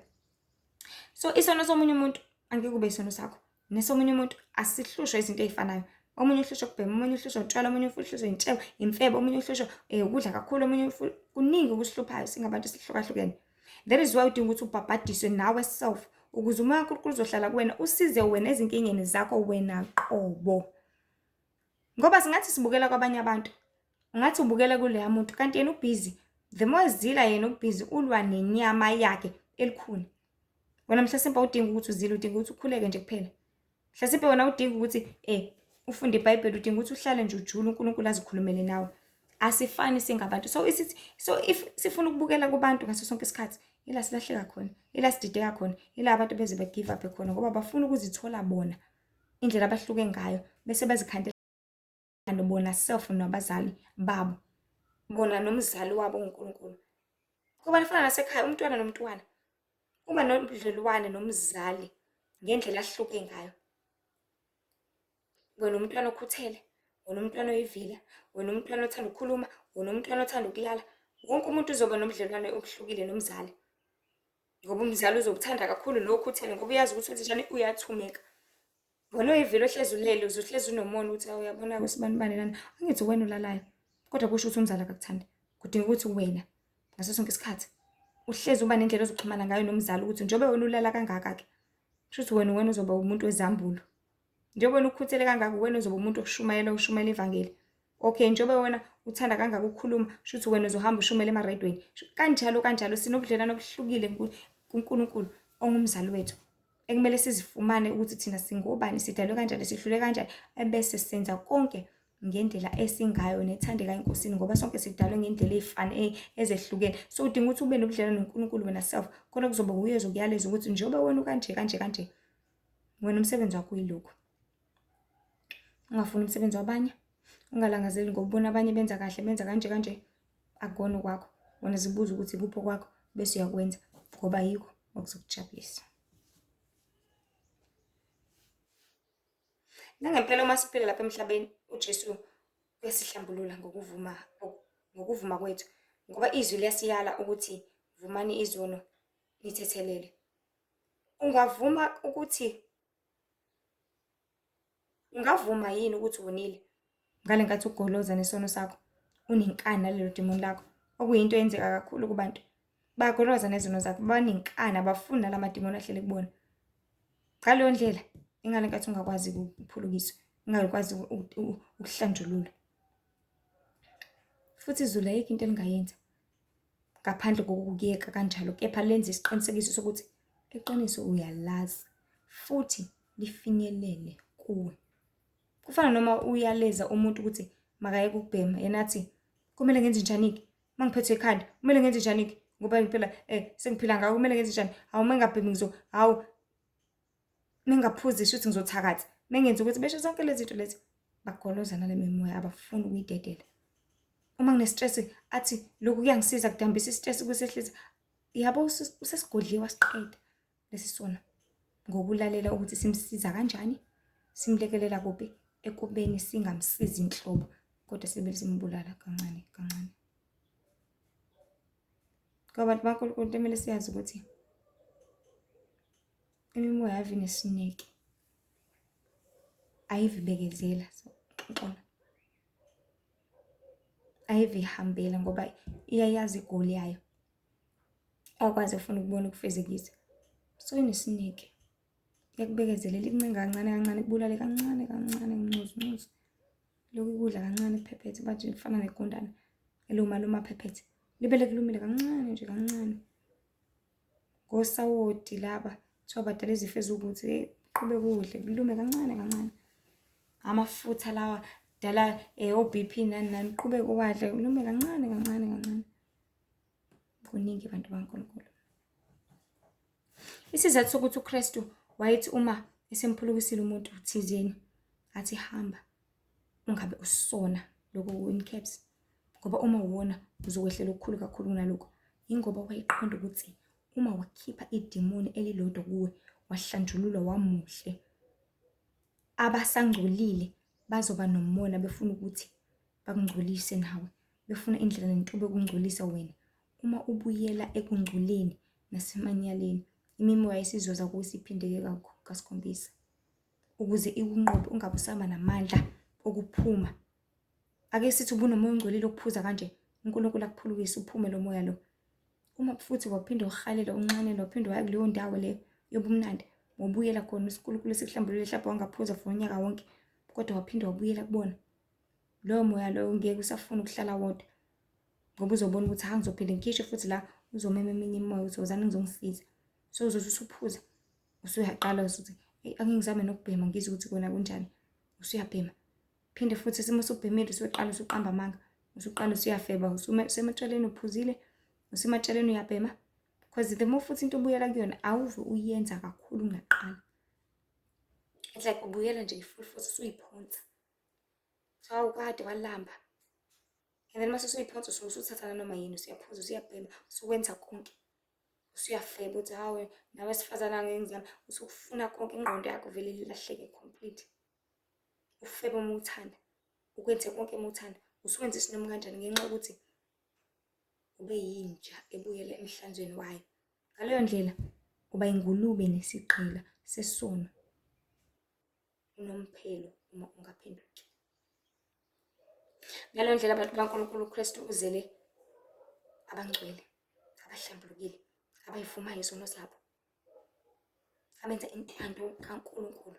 So isono somunye umuntu angeke kube isono sakho, nesomunye umuntu asihlushwe izinto ezifanayo. Omunye uhlushwa ukubhema, omunye uhlushwa utshwala, omunye uhlushwa intshebo, imfebe, omunye uhlushwa ukudla kakhulu, omunye kuningi okusihluphayo singabantu sihlukahlukene. That is why udinga ukuthi ubhabhadiswe nawe self ukuze umoya kaNkulunkulu uzohlala kuwena, usize wena ezinkingeni zakho wena qobo. Ngoba singathi sibukela kwabanye abantu, ungathi ubukela kuleya muntu kanti yena ubhizi. The more zila yena ubhizi ulwa nenyama yakhe elikhuni. Wena mhlasimpe udinga ukuthi uzile, udinga ukuthi ukhuleke nje kuphela. Mhlasimpe wena udinga ukuthi ufunde iBhayibheli, udinga ukuthi uhlale nje ujule uNkulunkulu azikhulumele nawe. Asifani singabantu. So if sifuna ukubukela kubantu ngaso sonke isikhathi, ila silahleka khona, ila sidideka khona, ila abantu beze be give up khona ngoba bafuna ukuzithola bona indlela abahluke ngayo bese bazikhandela bona self nabazali babo, bona nomzali wabo uNkulunkulu. Kuba nifana nasekhaya umntwana nomntwana uma nobudlelwane nomzali ngendlela ahluke ngayo. Wena umntwana okhuthele, wena umntwana oyivila, wena umntwana othanda ukukhuluma, wena umntwana othanda ukulala. Wonke umuntu uzoba nobudlelwane obuhlukile nomzali. Ngoba umzali uzokuthanda kakhulu lo okhuthele ngoba uyazi ukuthi njani uyathumeka. Wena oyivila ohlezi ulele uzohlezi unomona ukuthi uyabona kusibani bani lana. Angithi wena ulalayo. Kodwa kusho ukuthi umzali akakuthandi. Kudinga ukuthi wena ngaso sonke isikhathi uhlezi uba nendlela ozoxhumana ngayo nomzali ukuthi njengoba wena ulala kangaka ke kushuthi wena uzoba umuntu wezambulo. Njengoba wena ukhuthele kangaka wena uzoba umuntu oshumayela ivangeli. Okay, njengoba wena uthanda kangaka ukukhuluma kushuthi wena uzohamba ushumele emaredweni. Kanjalo sinobudlelwane obuhlukile kuNkulunkulu ongumzali wethu. Ekumele sizifumane ukuthi thina singobani, sidalwe kanjani, sihlule kanjani, ebese senza konke ngendlela esingayo nethandeka enkosini ngoba sonke sidalwe ngendlela ezehlukene. So udinga ukuthi ube nobudlelwane noNkulunkulu wena self khona kuzoba uye ozokuyaleza ukuthi njengoba wena kanje wena umsebenzi wakho uyilokhu. Ungafuni umsebenzi wabanye, ungalangazeli ngokubona abanye benza kahle, benza kanje akukona kwakho. Wena zibuza ukuthi ikuphi kwakho bese uyakwenza ngoba yikho okuzokujabulisa. Nangempela uma siphila lapha emhlabeni uJesu uyasihlambulula ngokuvuma kwethu ngoba izwi liyasiyala ukuthi vumani izono nithethelele. Ungavuma yini ukuthi wonile ngale nkathi ugoloza nesono sakho unenkani nalelo demoni lakho okuyinto eyenzeka kakhulu kubantu bayagoloza nezono zakho banenkani abafuni nalamadimoni ahlele kubona. Ngaleyo ndlela ingale nkathi ungakwazi ukuphulukiswa, ungakwazi ukuhlanjululwa. Futhi izulu ayikho into elingayenza ngaphandle kokukuyeka kanjalo, kepha lenze isiqinisekiso sokuthi iqiniso uyalazi futhi lifinyelele kuwe. Kufana noma uyaleza umuntu ukuthi makayeke ukubhema yena athi kumele ngenze njani-ke mangiphethwe ekhanda, kumele ngenze njani-ke ngoba phela sengiphila ngako, kumele ngenze njani, hawu mengingabhemi mengingaphuzi shuthi ngizothakatha, mengenza ukuthi besho zonke lezi zinto lezi bagoloza nale mimoya abafuni ukuyidedela. Uma ngine-stress athi lokhu kuyangisiza kudambisa i-stress kusehlisa. Yabo usesigodliwa siqeda lesi sona ngokulalela ukuthi simsiza kanjani, simlekelela kuphi ekubeni singamsizi inhlobo kodwa sibe simbulala kancane. Ngoba abantu baNkulunkulu kumele siyazi ukuthi imimoya yavi nesineke ayivibekezela ayivihambela ngoba iyayazi igoli yayo, akwazi ufuna ukubona ukufezekisa. So inesineke iyakubekezelela, ikuncenga kancane kubulale kancane. phephethe bathi lifana negundane eluma phephethe. Libe likulumile kancane nje kancane. Ngosawoti laba kuthiwa badala izifo ezukuthi qhube kudle kulume kancane kancane. Amafutha lawa dala o-BP nani qhube kwadle kulume kancane kancane kancane. Kuningi abantu baNkulunkulu. Isizathu sokuthi uKristu wayethi uma esemphulukisile umuntu thizeni athi hamba ungabe usona lokho in caps, ngoba uma uwona uzokwehlela okukhulu kakhulu kunalokho. Ingoba wayeqonda ukuthi uma wakhipha idemoni elilodwa kuwe wahlanjululwa wamuhle, abasangcolile bazoba nomona befuna ukuthi bakungcolise nawe, befuna indlela nentubo yokungcolisa wena. Uma ubuyela ekungcoleni nasemanyaleni, imimoya yesizoza kuwe isiphindeke kasikhombisa ukuze ikunqobe ungabe usaba namandla okuphuma. Ake sithi ubunomoya ongcolile okuphuza kanje, uNkulunkulu akuphulukise uphume lo moya lo. Uma futhi waphinda uhalela unxanela waphinda waya kuleyo ndawo leyo yobumnandi, wabuyela khona uNkulunkulu sekuhlambulule mhlawumbe wangaphuza for unyaka wonke, kodwa waphinda wabuyela kubona, loyo moya loyo ngeke usafuna ukuhlala wodwa, ngoba uzobona ukuthi angizophinde ngikhishwe futhi la uzomema eminye imimoya uzozana ngizongisiza. So uzothi usuphuza usuyaqala usuthi angingizame nokubhema ngizwe ukuthi kona kunjani, usuyabhema. Phinde futhi isimo sobhemile usuqala usuqamba amanga, usuqala usuyafeba, usematshaleni uphuzile, usematshaleni uyabhema. Because the more futhi into ubuyela kuyona awuve uyenza kakhulu ungaqala. It's like ubuyela nje futhi usuyiphonsa. So awukade walamba. And then mase usuyiphonsa usuthatha noma yini usuyaphuza usuyabhema usukwenza konke. Usuyafeba uthi hawe nabesifazana ngengizana usufuna konke ingqondo yakho vele ilahleke complete. Ufebe uma uthanda, ukwenze konke uma uthanda, usukwenza isinoma kanjani ngenxa yokuthi ube yinja ebuyela emhlanzweni wayo. Ngaleyo ndlela uba ingulube nesigqila sesono, unomphelo uma ungaphenduki. Ngaleyo ndlela abantu baNkulunkulu uKristu uzele abangcwele, abahlambulukile, abayivumayo izono zabo, abenza intando kaNkulunkulu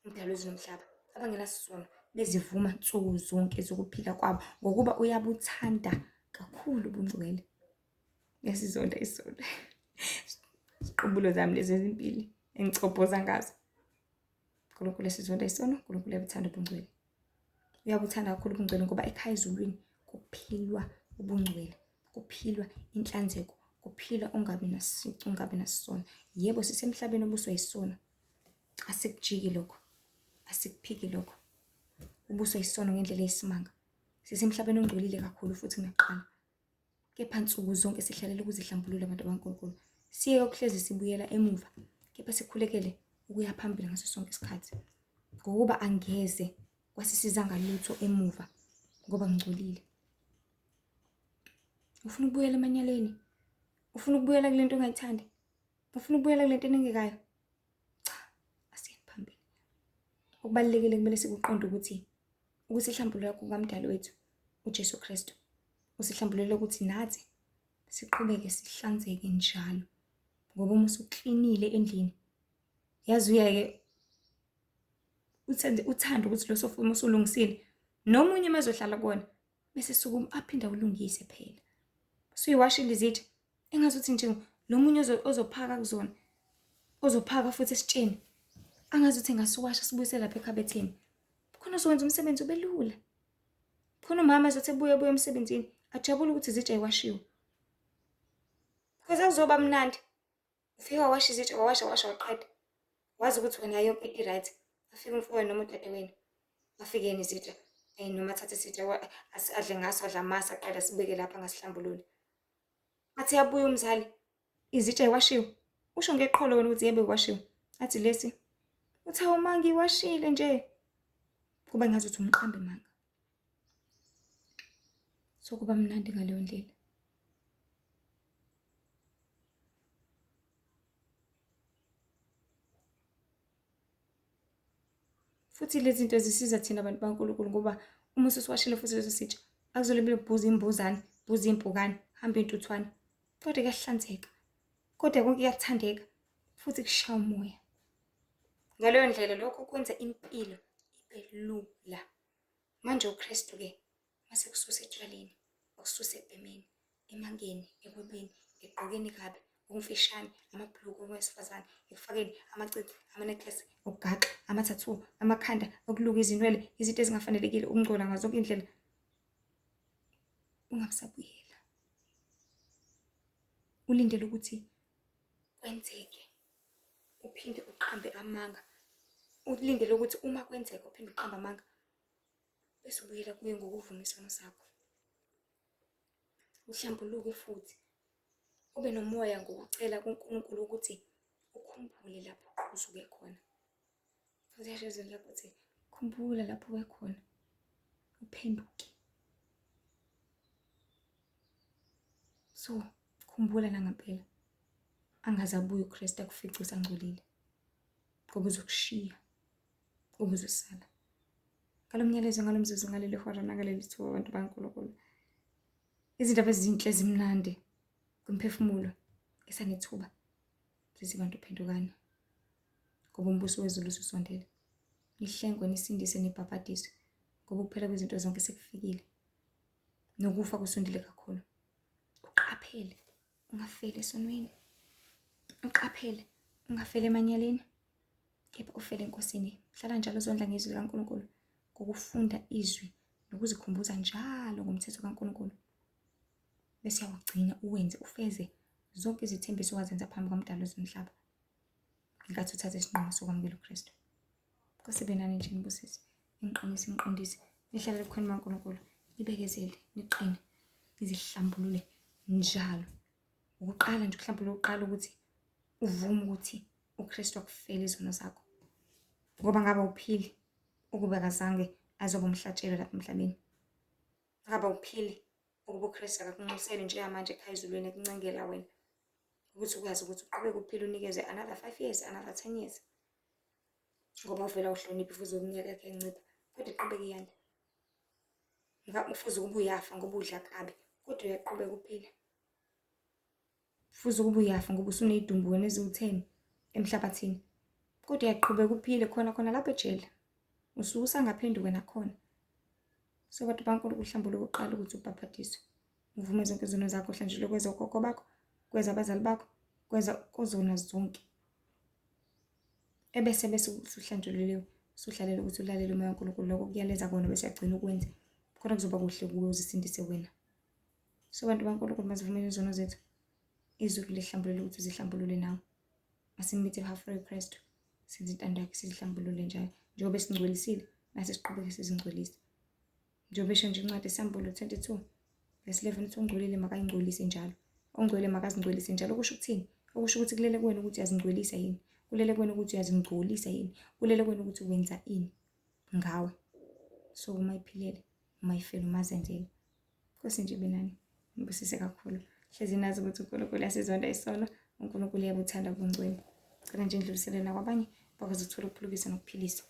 umdali wezulu nomhlaba, abangenasisono bezivuma nsuku zonke zokuphila kwabo ngokuba uyabuthanda kakhulu ubungcwele. Ngesizonda isono. Iziqubulo zami lezi ezimpili engicobhoza ngazo. uNkulunkulu esizonda isono, uNkulunkulu uyabuthanda ubungcwele. Uyabuthanda kakhulu ubungcwele ngoba ekhaya ezulwini kuphilwa ubungcwele, kuphilwa inhlanzeko, kuphilwa ungabi nasici, ungabi nasisono. Yebo sisemhlabeni obuswa yisono. Asikujiki lokho. Asikuphiki lokho. Ubuswa yisono ngendlela eyisimanga. Sisemhlabeni ongcolile kakhulu futhi kunaqala. Kepha nsuku zonke sihlalela ukuzihlambulula abantu baNkulunkulu. Siye ukuhlezi sibuyela emuva, kepha sikhulekele ukuya phambili ngaso sonke isikhathi. Ngokuba angeze kwasisizanga lutho emuva ngoba ngcolile. Ufuna ukubuyela emanyaleni? Ufuna ukubuyela kulento ongayithandi? Ufuna ukubuyela kulento enengekayo? Cha, asiyeni phambili. Okubalulekile kumele sikuqonde ukuthi ukusihlambulula kukaMdali wethu uJesu Kristu usihlambululela ukuthi nathi siqhubeke sihlanzeke njalo, ngoba uma usuklinile endlini yazi uyeke uthanda ukuthi lo sofa uma usulungisile nomunye mazohlala kuona bese sukuma aphinda ulungise phela. Usuyiwashile izitsha engazuthi nje lo munye ozophaka kuzona, ozophaka futhi esitsheni angazuthi ngasiwasha sibuyisela lapha ekhabetheni, khona uzokwenza umsebenzi ube lula. Khona umama ezothi ebuya emsebenzini ajabule ukuthi izitsha yiwashiwe, because akuzoba mnandi ufika wawasha izitsha wawasha waqeda wazi ukuthi wena yonke i-right. Afike umfowenu noma udade wenu afike yena izitsha noma athathe isitsha adle ngaso, adla amasa aqeda sibeke lapha ngasihlambulule. Athi yabuya umzali izitsha yiwashiwe, usho ngeqholo wena ukuthi yebo yiwashiwe, athi lesi uthi hawu ma ngiwashile nje, kuba ngazuthi umqambe manga. So kuba mnandi ngaleyo ndlela. Futhi lezi zinto zisiza thina abantu baNkulunkulu ngoba uma ususiwashile futhi leso sitsha akuzolibele bhuza imbuzane, bhuza impukane, hamba intuthwane, kodwa kuyahlanzeka, kodwa konke kuyathandeka futhi kushaya umoya. Ngaleyo ndlela lokho kwenza impilo ibe lula. Manje uKristu-ke mase kususa etshwaleni, ukususa ekubhemeni, emangeni, ekwebeni, egqokeni kabi, okumfishane, amabhuluku owesifazane, ekufakeni amacici, amanecklace, ukugaxa, ama-tattoo, amakhanda, ukuluka izinwele, izinto ezingafanelekile, ukungcola ngazo zonke iy'ndlela. Ungabisabuyela. Ulindele ukuthi kwenzeke, uphinde uqambe amanga. Ulindele ukuthi uma kwenzeka uphinde uqambe amanga, bese ubuyela kuye ngokuvuma isono sakho. Uhlambuluke futhi, ube nomoya ngokucela kuNkulunkulu ukuthi ukhumbule lapho usuke khona. Uziyasho izwi lakho ukuthi khumbula lapho uwe khona, uphenduke. So, khumbula nangampela, angaze abuye uKristu akufice usangcolile, ngoba uzokushiya, ube uzosala. Ngalo myalezo, ngalo mzuzu, ngaleli hora, nangaleli thuba, abantu baNkulunkulu, izindaba ezinhle zimnandi kwimphefumulo esanethuba zizibantu phendukani, ngoba umbuso wezulu ususondele. Nihlengwe, nisindise, nibhabhadiswe, ngoba ukuphela kwezinto zonke sekufikile, nokufa kusondele kakhulu. Uqaphele ungafeli esonweni, uqaphele ungafeli emanyaleni, kepha ufele eNkosini. Hlala njalo uzondla ngezwi likaNkulunkulu, ngokufunda izwi nokuzikhumbuza njalo ngomthetho kaNkulunkulu. Bese uyawugcina uwenze, ufeze zonke izithembiso owazenza phambi komdali wezomhlaba. Ngenkathi uthatha isinqumo sokwamukela uKristu. Nkosi ibe nani nje, nibusise, niqinise, niqondise, nihlale ebukhweni bukaNkulunkulu, nibekezele, niqine, nizihlambulule njalo. Ukuqala nje ukuhlambulula, uqala ukuthi uvume ukuthi uKristu akufele izono zakho, ngoba ngaba uphili ukuba akazange azoba umhlatshelo lapha emhlabeni. Ngaba uphili ukuba uKristu akakunxuseli njengamanje ekhaya ezulwini ekuncengela wena, ukuthi ukwazi ukuthi uqhubeke uphile, unikezwe another 5 years, another 10 years, ngoba uvela uhloniphe futhi ukunyaka yakhe encipha, kodwa iqhubeke iyanda. Ufuze ukuba uyafa ngoba udla kabi, kodwa uyaqhubeka uphile. Ufuze ukuba uyafa ngoba usuney'dumbu wena eziwu-10 emhlabathini, kodwa uyaqhubeka uphile khona lapha ejele. Usuke usangaphenduka nakhona. So bantu baNkulunkulu, uhlambuluke, uqala ukuthi ubhabhadiswe, uvume zonke izono zakho, uhlanjulwe kweza okhokho bakho, kweza abazali bakho, kweza kuzona zonke. Bese usuhlanjululiwe, usuhlalele ukuthi ulalele umoya kaNkulunkulu, lokho kuyaleza kona, bese uyagcina ukwenza. Khona kuzoba kuhle kuwe, uzisindise wena. So bantu baNkulunkulu, masivumeni izono zethu, izulu lihlambulule ukuthi uzihlambulule nawe. Masimithe halfway uKristu, senze intando yakhe, sizihlambulule njalo. Njengoba esingcwelisile, nasi siqhubeke sizingcwelise. Njengoba esho nje incwadi Isambulu 22 verse 11 uthi ongcolile makayingcolise njalo. Ongcwele makazingcolise njalo. Okusho ukuthini? Okusho ukuthi kulele kuwena ukuthi uyazingcolisa yini? Kulele kuwena ukuthi uyazingcolisa yini? Kulele kuwena ukuthi wenza ini ngawe? So uma iphilele, uma ifela, umazenzele. Nkosi nje benani, ngibusise kakhulu. Hlezi nazi ukuthi uNkulunkulu uyasizonda isono, uNkulunkulu uyabuthanda ubungcwele. Cela nje ndlulisele nakwabanye bakwazi ukuthola ukuphilisa nokuphilisa.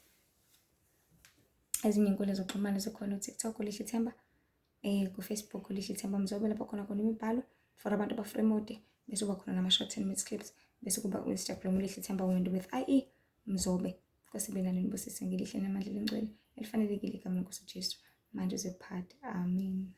Ezinye iy'nkundla zokuxhumana zikhona uTikTok, Lihle Ithemba, kuFacebook Lihle Ithemba Mzobe, lapho khona imibhalo for abantu abafree mode, bese kuba khona nama-short 10 minutes clips, bese kuba u-Instagram Lihle Ithemba with IE Mzobe. Nkosi ibe nani, nibusise ngelihle namandla elingcwele elifanelekile egameni lenkosi uJesu, manje uzephatha. Amen.